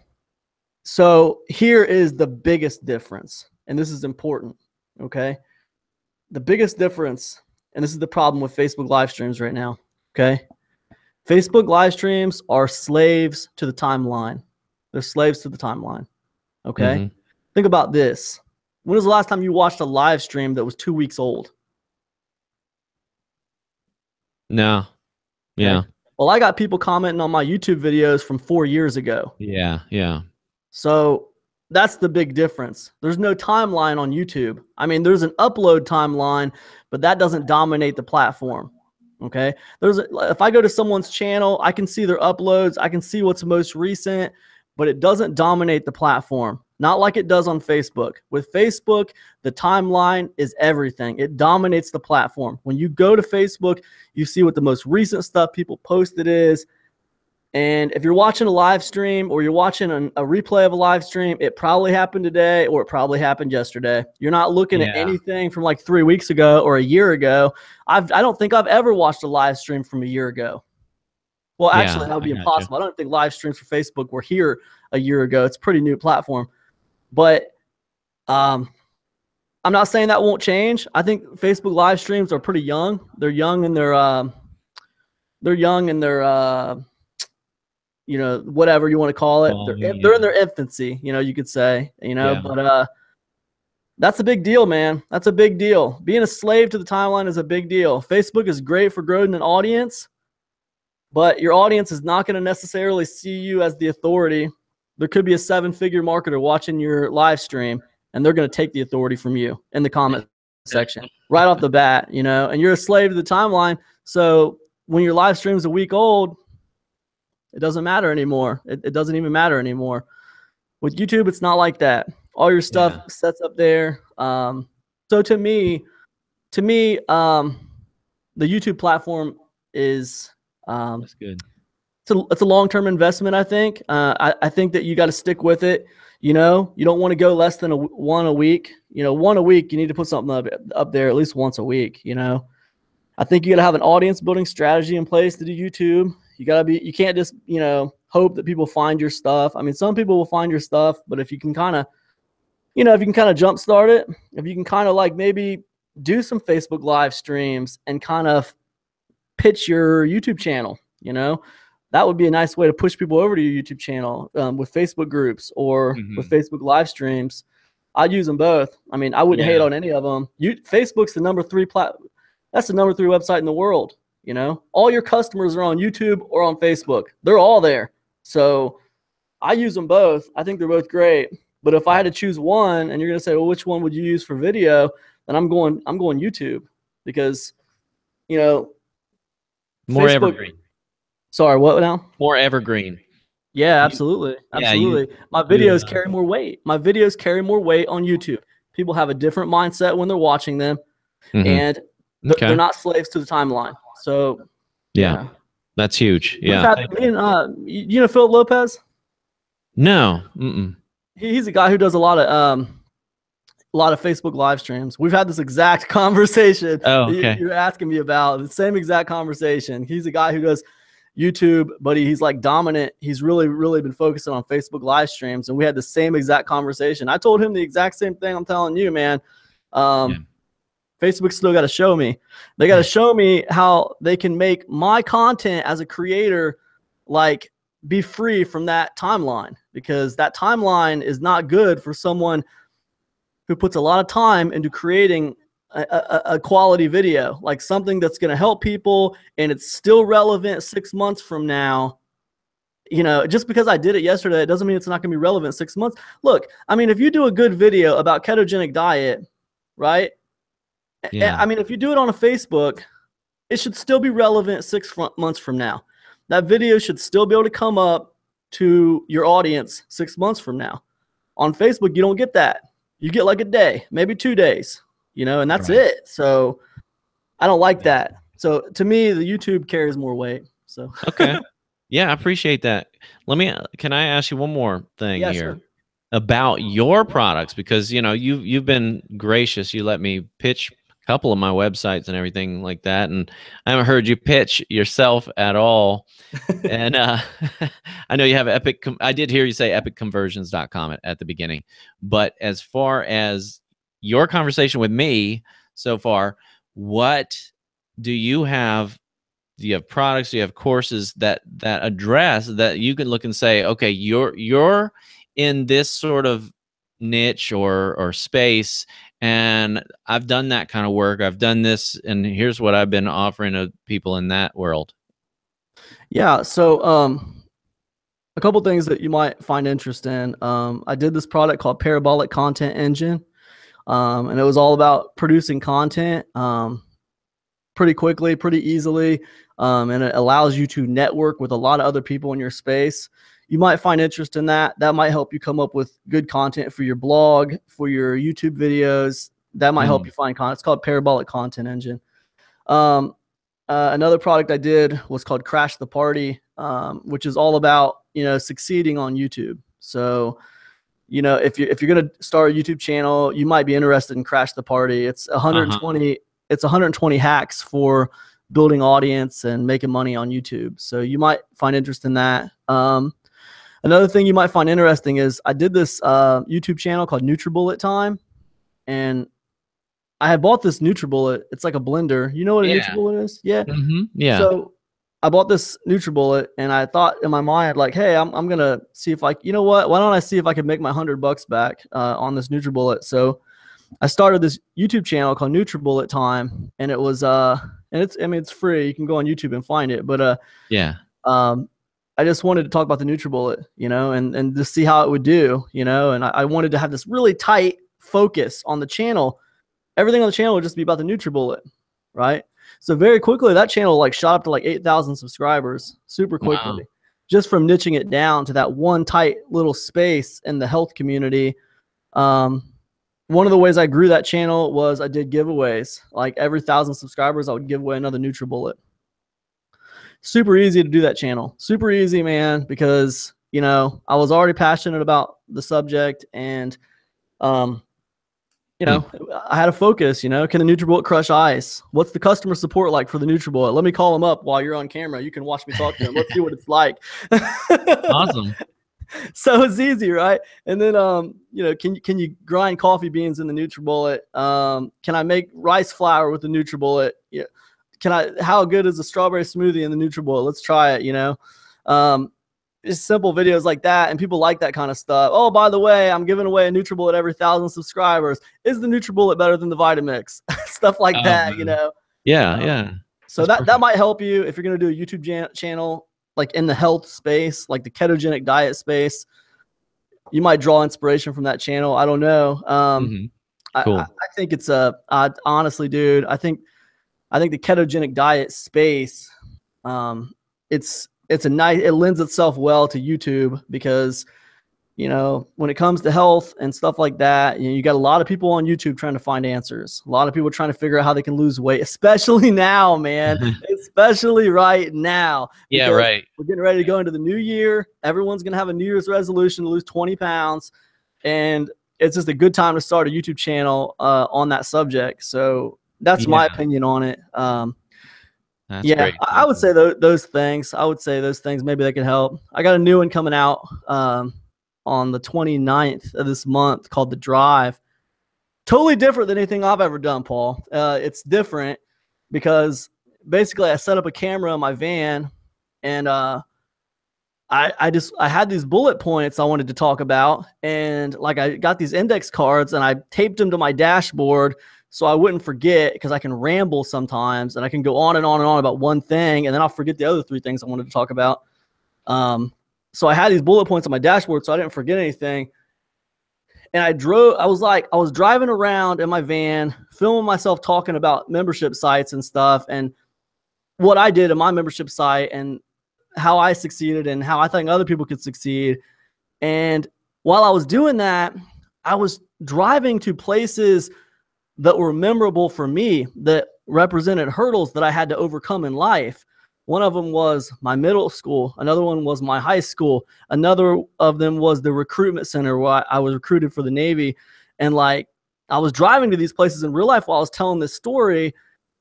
so here is the biggest difference, and this is important. Okay, the biggest difference, and this is the problem with Facebook live streams right now. Okay. Facebook live streams are slaves to the timeline. They're slaves to the timeline. Okay. Think about this. When was the last time you watched a live stream that was 2 weeks old? No. Yeah. Okay. Well, I got people commenting on my YouTube videos from 4 years ago. Yeah. Yeah. So that's the big difference. There's no timeline on YouTube. I mean, there's an upload timeline, but that doesn't dominate the platform. Okay. If I go to someone's channel, I can see their uploads. I can see what's most recent, but it doesn't dominate the platform. Not like it does on Facebook. With Facebook, the timeline is everything. It dominates the platform. When you go to Facebook, you see what the most recent stuff people posted is. And if you're watching a live stream or you're watching a replay of a live stream, it probably happened today or it probably happened yesterday. You're not looking at anything from like 3 weeks ago or a year ago. I don't think I've ever watched a live stream from a year ago. Well, actually, that would be impossible. I don't think live streams for Facebook were here a year ago. It's a pretty new platform. But I'm not saying that won't change. I think Facebook live streams are pretty young. They're young in their you know, whatever you want to call it. They're in their infancy, you know, you could say, you know, but that's a big deal, man. That's a big deal. Being a slave to the timeline is a big deal. Facebook is great for growing an audience, but your audience is not going to necessarily see you as the authority. There could be a 7-figure marketer watching your live stream, and they're going to take the authority from you in the comment section right off the bat, you know, and you're a slave to the timeline. So when your live stream is a week old, it doesn't matter anymore. It doesn't even matter anymore. With YouTube, it's not like that. All your stuff sets up there. So to me, the YouTube platform is that's good. It's a long-term investment, I think. I think that you got to stick with it. You know, you don't want to go less than one a week. You know, one a week, you need to put something up there at least once a week, you know. I think you got to have an audience building strategy in place to do YouTube. You can't just, you know, hope that people find your stuff. I mean, some people will find your stuff, but if you can kind of, you know, if you can kind of jumpstart it, if you can kind of like maybe do some Facebook live streams and kind of pitch your YouTube channel, you know, that would be a nice way to push people over to your YouTube channel with Facebook groups or with Facebook live streams. I'd use them both. I mean, I wouldn't hate on any of them. Facebook's the number 3 that's the number 3 website in the world. You know, all your customers are on YouTube or on Facebook. They're all there. So I use them both. I think they're both great. But if I had to choose one, and you're going to say, well, which one would you use for video? Then I'm going YouTube because, you know, more Facebook, evergreen. Sorry, what now? More evergreen. Yeah, absolutely. Absolutely. My videos carry more weight. My videos carry more weight on YouTube. People have a different mindset when they're watching them, and they're not slaves to the timeline. So, yeah, that's huge. Yeah. You know Philip Lopez? No. He's a guy who does a lot of Facebook live streams. We've had this exact conversation. Oh, okay. You're asking me about the same exact conversation. He's a guy who does YouTube, but he's like dominant. He's really, really been focusing on Facebook live streams, and we had the same exact conversation. I told him the exact same thing I'm telling you, man. Facebook still got to show me. They got to show me how they can make my content as a creator like be free from that timeline, because that timeline is not good for someone who puts a lot of time into creating a quality video, like something that's going to help people and it's still relevant 6 months from now. You know, just because I did it yesterday, it doesn't mean it's not going to be relevant 6 months. Look, I mean, if you do a good video about ketogenic diet, right? I mean, if you do it on a Facebook, it should still be relevant 6 months from now. That video should still be able to come up to your audience 6 months from now. On Facebook, you don't get that. you get like a day, maybe 2 days, you know, and that's Right. it. So I don't like that. So to me, the YouTube carries more weight. So Okay. Yeah, I appreciate that. Can I ask you one more thing yeah, here sure. about your products? Because, you know, you've been gracious. You let me pitch a couple of my websites and everything like that. And I haven't heard you pitch yourself at all. And I know you have I did hear you say epicconversions.com at the beginning. But as far as your conversation with me so far, what do you have? Do you have products? Do you have courses that address that you can look and say, okay, you're in this sort of niche or space, and I've done that kind of work. I've done this, and here's what I've been offering to people in that world. Yeah. So a couple things that you might find interest in. I did this product called Parabolic Content Engine, and it was all about producing content pretty quickly, pretty easily, and it allows you to network with a lot of other people in your space. You might find interest in that. That might help you come up with good content for your blog, for your YouTube videos. That might help you find content. It's called Parabolic Content Engine. Another product I did was called Crash the Party, which is all about, you know, succeeding on YouTube. So, you know, if you're gonna start a YouTube channel, you might be interested in Crash the Party. It's 120 hacks for building audience and making money on YouTube. So you might find interest in that. Another thing you might find interesting is I did this YouTube channel called NutriBullet Time, and I had bought this NutriBullet. It's like a blender. You know what a NutriBullet is? Yeah. Yeah. So I bought this NutriBullet, and I thought in my mind, like, hey, I'm gonna see if you know what? Why don't I see if I can make my $100 back on this NutriBullet? So I started this YouTube channel called NutriBullet Time, and it was and it's free. You can go on YouTube and find it. But I just wanted to talk about the NutriBullet, you know, and just see how it would do, you know, and I wanted to have this really tight focus on the channel. Everything on the channel would just be about the NutriBullet, right? So very quickly, that channel like shot up to like 8,000 subscribers super quickly, just from niching it down to that one tight little space in the health community. One of the ways I grew that channel was I did giveaways. Like every 1,000 subscribers, I would give away another NutriBullet. Super easy to do that channel. Super easy, man, because, you know, I was already passionate about the subject, and, you know, I had a focus, you know, can the NutriBullet crush ice? What's the customer support like for the NutriBullet? Let me call them up while you're on camera. You can watch me talk to them. Let's see what it's like. Awesome. So it's easy, right? And then, you know, can you grind coffee beans in the NutriBullet? Can I make rice flour with the NutriBullet? Yeah. How good is a strawberry smoothie in the NutriBullet? Let's try it, you know? Just simple videos like that, and people like that kind of stuff. Oh, by the way, I'm giving away a NutriBullet every 1,000 subscribers. Is the NutriBullet better than the Vitamix? Stuff like that, man. You know? Yeah. So that might help you if you're going to do a YouTube channel, like in the health space, like the ketogenic diet space. You might draw inspiration from that channel. I don't know. Cool. I think it's honestly, dude, I think the ketogenic diet space, it lends itself well to YouTube because, you know, when it comes to health and stuff like that, you know, you got a lot of people on YouTube trying to find answers. A lot of people trying to figure out how they can lose weight, especially now, man, especially right now. Yeah, right. We're getting ready to go into the new year. Everyone's going to have a New Year's resolution to lose 20 pounds. And it's just a good time to start a YouTube channel on that subject. So that's my opinion on it. That's great. I would say those things. I would say those things, maybe they could help. I got a new one coming out on the 29th of this month called The Drive. Totally different than anything I've ever done, Paul. It's different because basically I set up a camera in my van, and I had these bullet points I wanted to talk about, and like I got these index cards and I taped them to my dashboard so I wouldn't forget, because I can ramble sometimes and I can go on and on and on about one thing, and then I'll forget the other 3 things I wanted to talk about. So I had these bullet points on my dashboard so I didn't forget anything. And I was driving around in my van, filming myself talking about membership sites and stuff, and what I did in my membership site and how I succeeded and how I think other people could succeed. And while I was doing that, I was driving to places that were memorable for me, that represented hurdles that I had to overcome in life. One of them was my middle school. Another one was my high school. Another of them was the recruitment center where I was recruited for the Navy. And like, I was driving to these places in real life while I was telling this story.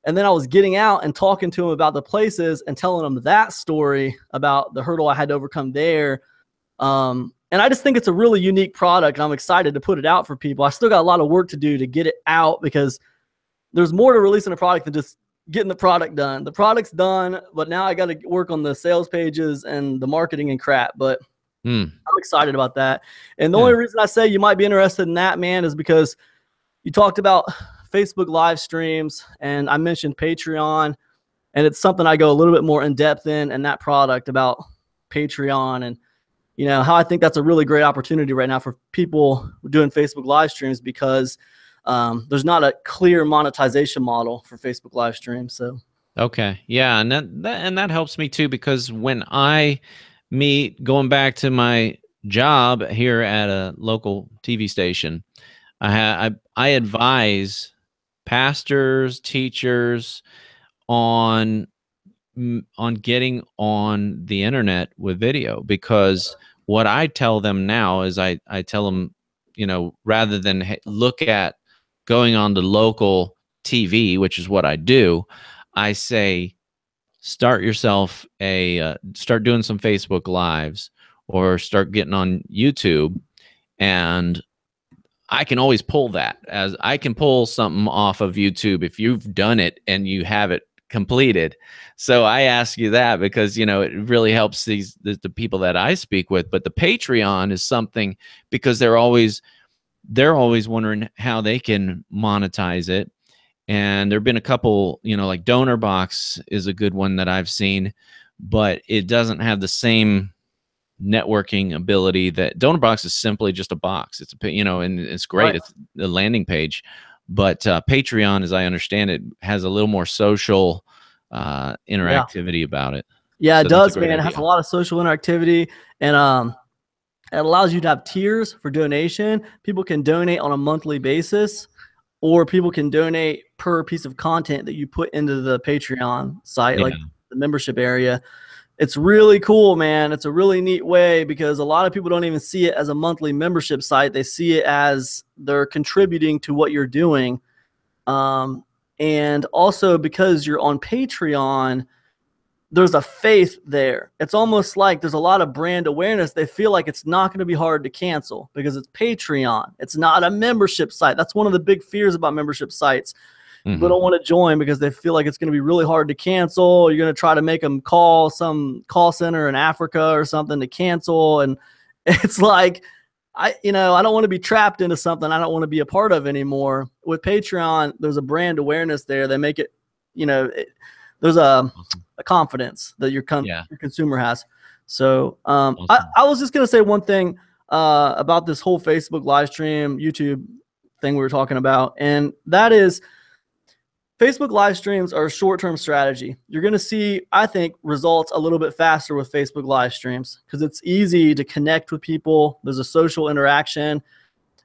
And then I was getting out and talking to them about the places and telling them that story about the hurdle I had to overcome there. And I just think it's a really unique product, and I'm excited to put it out for people. I still got a lot of work to do to get it out, because there's more to releasing a product than just getting the product done. The product's done, but now I got to work on the sales pages and the marketing and crap. But I'm excited about that. And the only reason I say you might be interested in that, man, is because you talked about Facebook live streams, and I mentioned Patreon, and it's something I go a little bit more in depth in that product about Patreon, and you know, how I think that's a really great opportunity right now for people doing Facebook live streams, because there's not a clear monetization model for Facebook live streams. So, okay. Yeah. And that helps me too, because when I meet, going back to my job here at a local TV station, I advise pastors, teachers on getting on the internet with video, because what I tell them now is I tell them, you know, rather than look at going on the local TV, which is what I do, I say, start yourself start doing some Facebook lives, or start getting on YouTube. And I can always pull that, as I can pull something off of YouTube if you've done it and you have it completed. So I ask you that because, you know, it really helps the people that I speak with. But the Patreon is something, because they're always wondering how they can monetize it. And there've been a couple, you know, like DonorBox is a good one that I've seen, but it doesn't have the same networking ability. That DonorBox is simply just a box. It's a, you know, and it's great. Right. It's a landing page. But Patreon, as I understand it, has a little more social interactivity about it. Yeah, so it does, man. Idea. It has a lot of social interactivity, and it allows you to have tiers for donation. People can donate on a monthly basis, or people can donate per piece of content that you put into the Patreon site, like the membership area. It's really cool, man. It's a really neat way, because a lot of people don't even see it as a monthly membership site. They see it as they're contributing to what you're doing. And also, because you're on Patreon, there's a faith there. It's almost like there's a lot of brand awareness. They feel like it's not going to be hard to cancel because it's Patreon. It's not a membership site. That's one of the big fears about membership sites. People don't want to join because they feel like it's going to be really hard to cancel. You're going to try to make them call some call center in Africa or something to cancel. And it's like, I don't want to be trapped into something I don't want to be a part of anymore. With Patreon, there's a brand awareness there. They make it, there's a confidence that your consumer has. So awesome. I was just going to say one thing about this whole Facebook live stream, YouTube thing we were talking about. And that is, Facebook live streams are a short-term strategy. You're going to see, I think, results a little bit faster with Facebook live streams because it's easy to connect with people. There's a social interaction.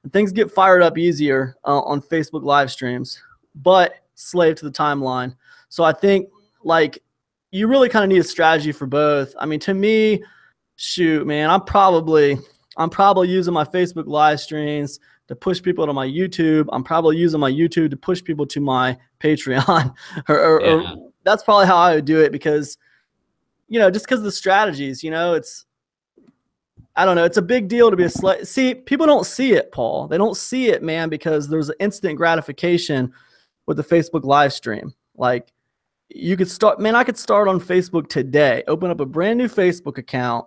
And things get fired up easier on Facebook live streams, but slave to the timeline. So I think, like, you really kind of need a strategy for both. I mean, to me, shoot, man, I'm probably using my Facebook live streams to push people to my YouTube. I'm probably using my YouTube to push people to my Patreon. or that's probably how I would do it, because, just because of the strategies, I don't know. It's a big deal to be a See, people don't see it, Paul. They don't see it, man, because there's instant gratification with the Facebook live stream. Like, you could start, man, I could start on Facebook today, open up a brand new Facebook account,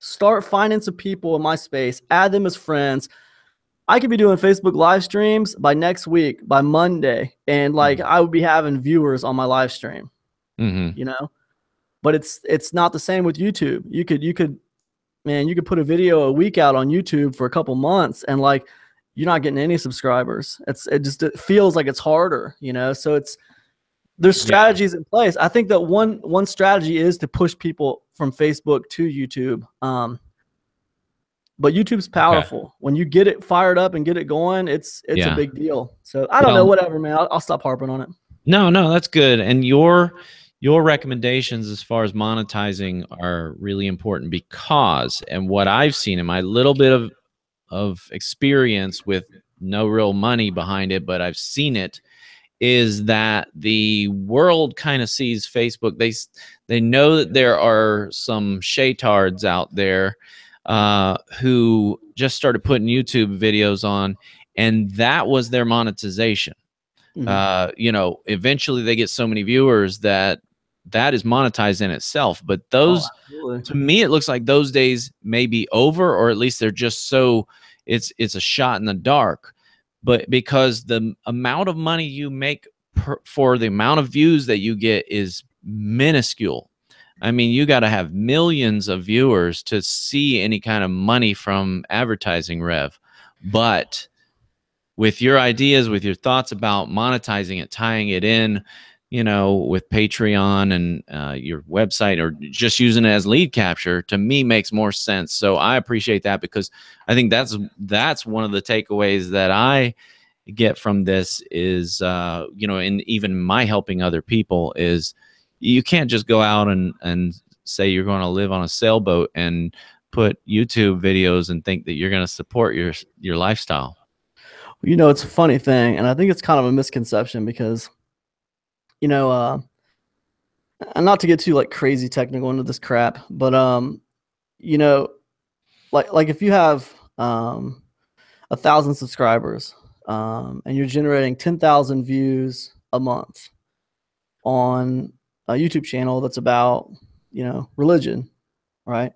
start finding some people in my space, add them as friends. I could be doing Facebook live streams by next week, by Monday, and I would be having viewers on my live stream, but it's not the same with YouTube. You could put a video a week out on YouTube for a couple months and you're not getting any subscribers. It feels like it's harder, so there's strategies in place. I think that one strategy is to push people from Facebook to YouTube. but YouTube's powerful. When you get it fired up and get it going, it's a big deal. So I don't know, whatever, man. I'll stop harping on it. No, that's good. And your recommendations as far as monetizing are really important because, and what I've seen in my little bit of experience with no real money behind it, but I've seen it, is that the world kind of sees Facebook. They know that there are some shaytards out there who just started putting YouTube videos on, and that was their monetization. You know, eventually they get so many viewers that is monetized in itself. But those, to me, it looks like those days may be over, or at least they're just so it's a shot in the dark. But because the amount of money you make for the amount of views that you get is minuscule. I mean, you got to have millions of viewers to see any kind of money from advertising rev. But with your ideas, with your thoughts about monetizing it, tying it in, you know, with Patreon and your website, or just using it as lead capture, to me makes more sense. So I appreciate that, because I think that's one of the takeaways that I get from this is, you know, and even my helping other people is, you can't just go out and say you're going to live on a sailboat and put YouTube videos and think that you're going to support your lifestyle. You know, it's a funny thing, and I think it's kind of a misconception because, you know, and not to get too like crazy technical into this crap, but you know, like if you have 1,000 subscribers, and you're generating 10,000 views a month on a YouTube channel that's about, you know, religion, right?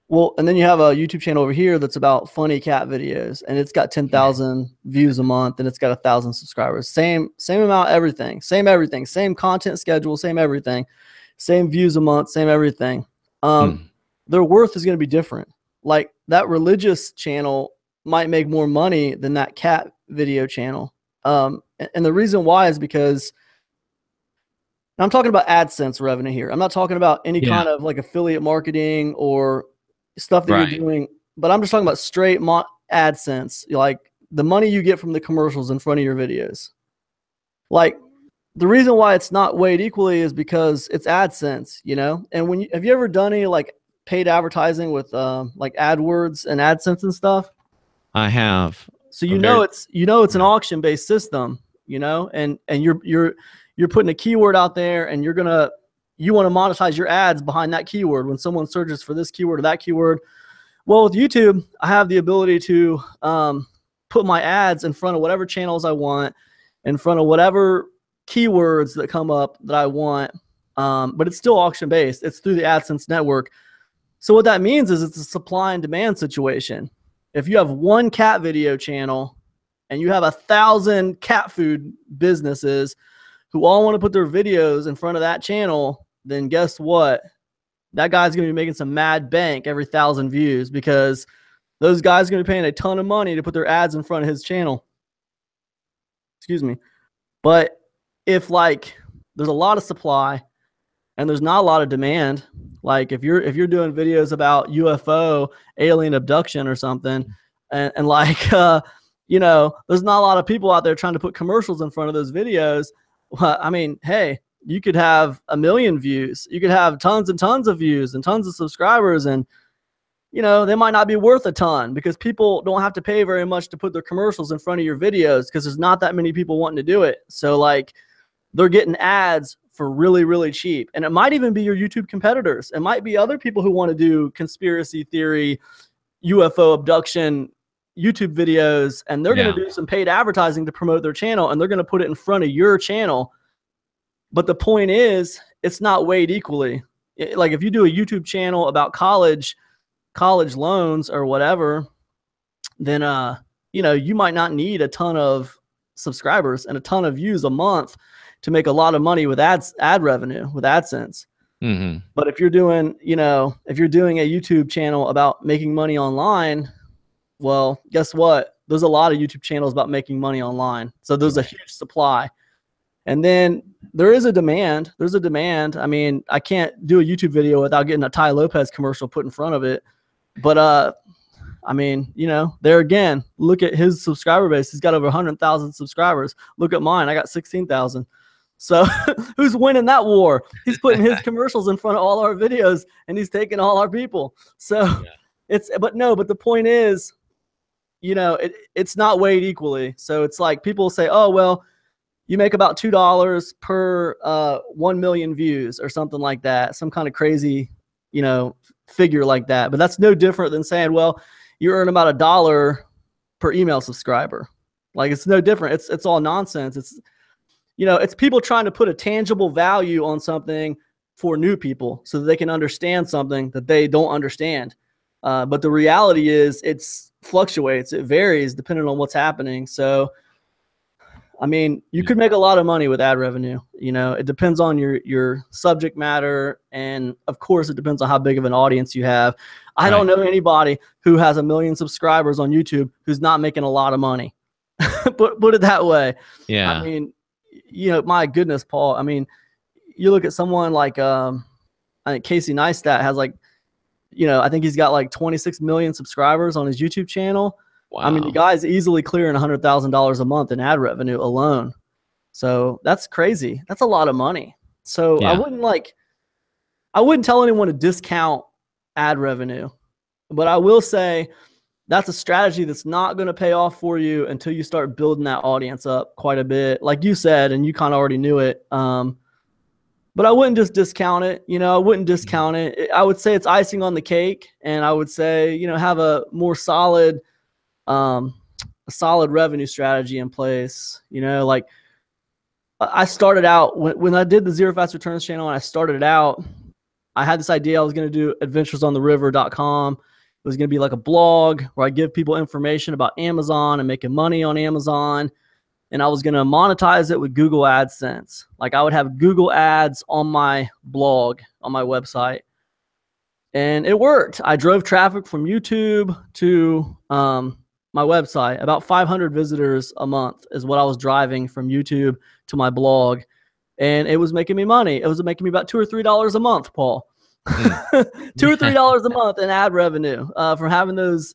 Well, and then you have a YouTube channel over here that's about funny cat videos, and it's got 10,000 views a month, and it's got 1,000 subscribers. Same amount, everything, same content schedule, same everything, same views a month, same everything. Their worth is going to be different. Like that religious channel might make more money than that cat video channel. And the reason why is because I'm talking about AdSense revenue here. I'm not talking about any kind of like affiliate marketing or stuff that you're doing, but I'm just talking about straight AdSense, like the money you get from the commercials in front of your videos. Like the reason why it's not weighed equally is because it's AdSense, you know? And have you ever done any like paid advertising with like AdWords and AdSense and stuff? I have. So you know it's an auction-based system, you know, and you're putting a keyword out there, and you want to monetize your ads behind that keyword when someone searches for this keyword or that keyword. Well, with YouTube, I have the ability to put my ads in front of whatever channels I want, in front of whatever keywords that come up that I want, but it's still auction-based. It's through the AdSense network. So what that means is it's a supply and demand situation. If you have one cat video channel and you have 1,000 cat food businesses who all want to put their videos in front of that channel, then guess what? That guy's going to be making some mad bank every 1,000 views, because those guys are going to be paying a ton of money to put their ads in front of his channel. Excuse me. But if like there's a lot of supply and there's not a lot of demand, like if you're doing videos about UFO alien abduction or something, and like you know, there's not a lot of people out there trying to put commercials in front of those videos. Well, I mean, hey, you could have 1 million views, you could have tons and tons of views and tons of subscribers, and you know, they might not be worth a ton because people don't have to pay very much to put their commercials in front of your videos, because there's not that many people wanting to do it. So like they're getting ads for really, really cheap. And it might even be your YouTube competitors. It might be other people who want to do conspiracy theory, UFO abduction YouTube videos, and they're going to do some paid advertising to promote their channel, and they're going to put it in front of your channel. But the point is, it's not weighed equally. Like if you do a YouTube channel about college loans or whatever, then you know, you might not need a ton of subscribers and a ton of views a month to make a lot of money with ad revenue with AdSense. But if you're doing, you know, if you're doing a YouTube channel about making money online, well, guess what? There's a lot of YouTube channels about making money online. So there's a huge supply. And then there is a demand. There's a demand. I mean, I can't do a YouTube video without getting a Ty Lopez commercial put in front of it. But I mean, you know, there again, look at his subscriber base. He's got over 100,000 subscribers. Look at mine. I got 16,000. So who's winning that war? He's putting his commercials in front of all our videos and he's taking all our people. So but the point is, you know, it's not weighed equally. So it's like people say, oh, well, you make about $2 per 1 million views or something like that. Some kind of crazy, you know, figure like that. But that's no different than saying, well, you earn about $1 per email subscriber. Like, it's no different. It's all nonsense. It's, you know, it's people trying to put a tangible value on something for new people so that they can understand something that they don't understand. But the reality is it's fluctuates. It varies depending on what's happening. So, I mean, you could make a lot of money with ad revenue. You know, it depends on your subject matter. And of course, it depends on how big of an audience you have. I don't know anybody who has 1 million subscribers on YouTube who's not making a lot of money. Put it that way. Yeah. I mean, you know, my goodness, Paul. I mean, you look at someone like, I think Casey Neistat has like, you know, I think he's got like 26 million subscribers on his YouTube channel. Wow. I mean, the guy's easily clearing $100,000 a month in ad revenue alone. So that's crazy. That's a lot of money. So I wouldn't tell anyone to discount ad revenue, but I will say that's a strategy that's not going to pay off for you until you start building that audience up quite a bit. Like you said, and you kind of already knew it. But I wouldn't just discount it. You know, I wouldn't discount it. I would say it's icing on the cake. And I would say, you know, have a more solid, revenue strategy in place. You know, like I started out when I did the Zero Fast Returns channel and I started it out, I had this idea I was going to do adventuresontheriver.com. It was going to be like a blog where I give people information about Amazon and making money on Amazon. And I was going to monetize it with Google AdSense. Like I would have Google ads on my blog, on my website. And it worked. I drove traffic from YouTube to my website. About 500 visitors a month is what I was driving from YouTube to my blog. And it was making me money. It was making me about $2 or $3 a month, Paul. $2 or $3 a month in ad revenue from having those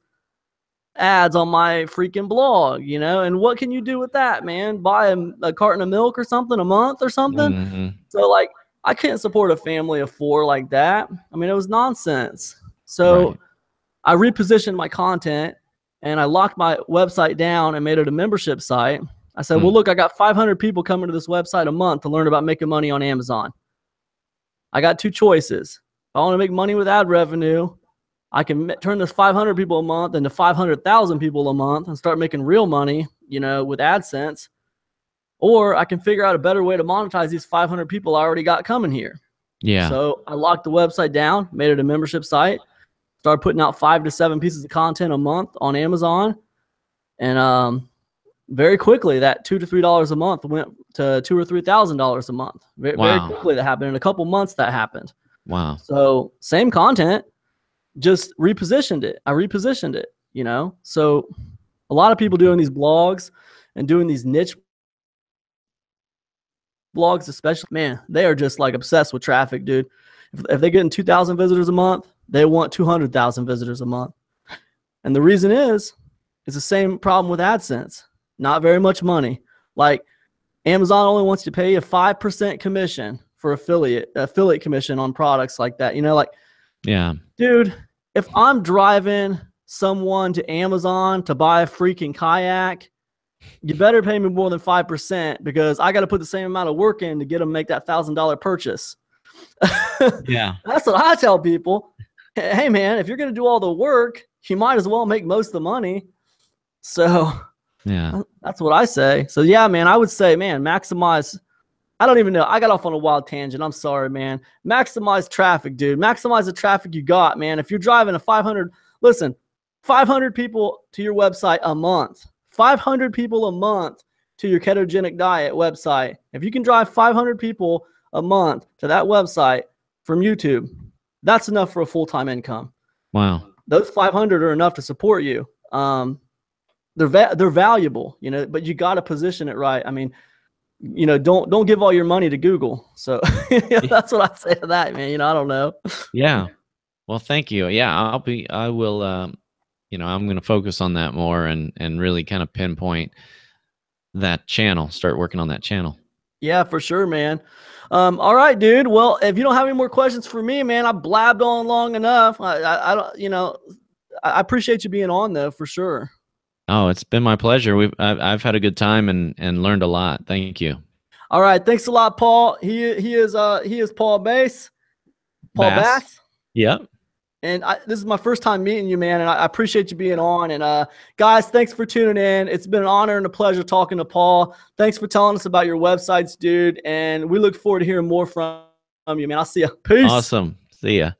ads on my freaking blog, you know. And what can you do with that, man? Buy a carton of milk or something a month or something. So like I couldn't support a family of 4 like that. I mean, it was nonsense. So I repositioned my content and I locked my website down and made it a membership site. I said, well, look, I got 500 people coming to this website a month to learn about making money on Amazon. I got 2 choices. If I want to make money with ad revenue, I can turn this 500 people a month into 500,000 people a month and start making real money, you know, with AdSense. Or I can figure out a better way to monetize these 500 people I already got coming here. Yeah. So I locked the website down, made it a membership site, started putting out 5 to 7 pieces of content a month on Amazon. And very quickly, that $2 to $3 a month went to $2,000 or $3,000 a month. Very quickly that happened. In a couple months that happened. Wow. So same content, just repositioned it. I repositioned it, you know. So a lot of people doing these blogs and doing these niche blogs, especially, man, they are just like obsessed with traffic, dude. If they're getting 2,000 visitors a month, they want 200,000 visitors a month. And the reason is, it's the same problem with AdSense. Not very much money. Like Amazon only wants to pay you a 5% commission for affiliate commission on products like that. You know, like, yeah, dude, if I'm driving someone to Amazon to buy a freaking kayak, you better pay me more than 5% because I got to put the same amount of work in to get them to make that $1,000 purchase. Yeah. That's what I tell people. Hey man, if you're going to do all the work, you might as well make most of the money. So yeah, that's what I say. So yeah, man, I would say, man, maximize. I don't even know. I got off on a wild tangent. I'm sorry, man. Maximize traffic, dude. Maximize the traffic you got, man. If you're driving a 500 people to your website a month, 500 people a month to your ketogenic diet website. If you can drive 500 people a month to that website from YouTube, that's enough for a full-time income. Wow. Those 500 are enough to support you. They're valuable, you know, but you got to position it right. I mean, you know, don't give all your money to Google. So that's what I say to that, man. You know, I don't know. Yeah. Well, thank you. Yeah, I will I'm going to focus on that more and really kind of pinpoint that channel, start working on that channel. Yeah, for sure, man. All right, dude. Well, if you don't have any more questions for me, man, I blabbed on long enough. I don't, I appreciate you being on though, for sure. Oh, it's been my pleasure. I've had a good time and learned a lot. Thank you. All right, thanks a lot, Paul. He is Paul Bass. Yep. And this is my first time meeting you, man, and I appreciate you being on. And guys, thanks for tuning in. It's been an honor and a pleasure talking to Paul. Thanks for telling us about your websites, dude. And we look forward to hearing more from you, man. I'll see you. Peace. Awesome. See ya.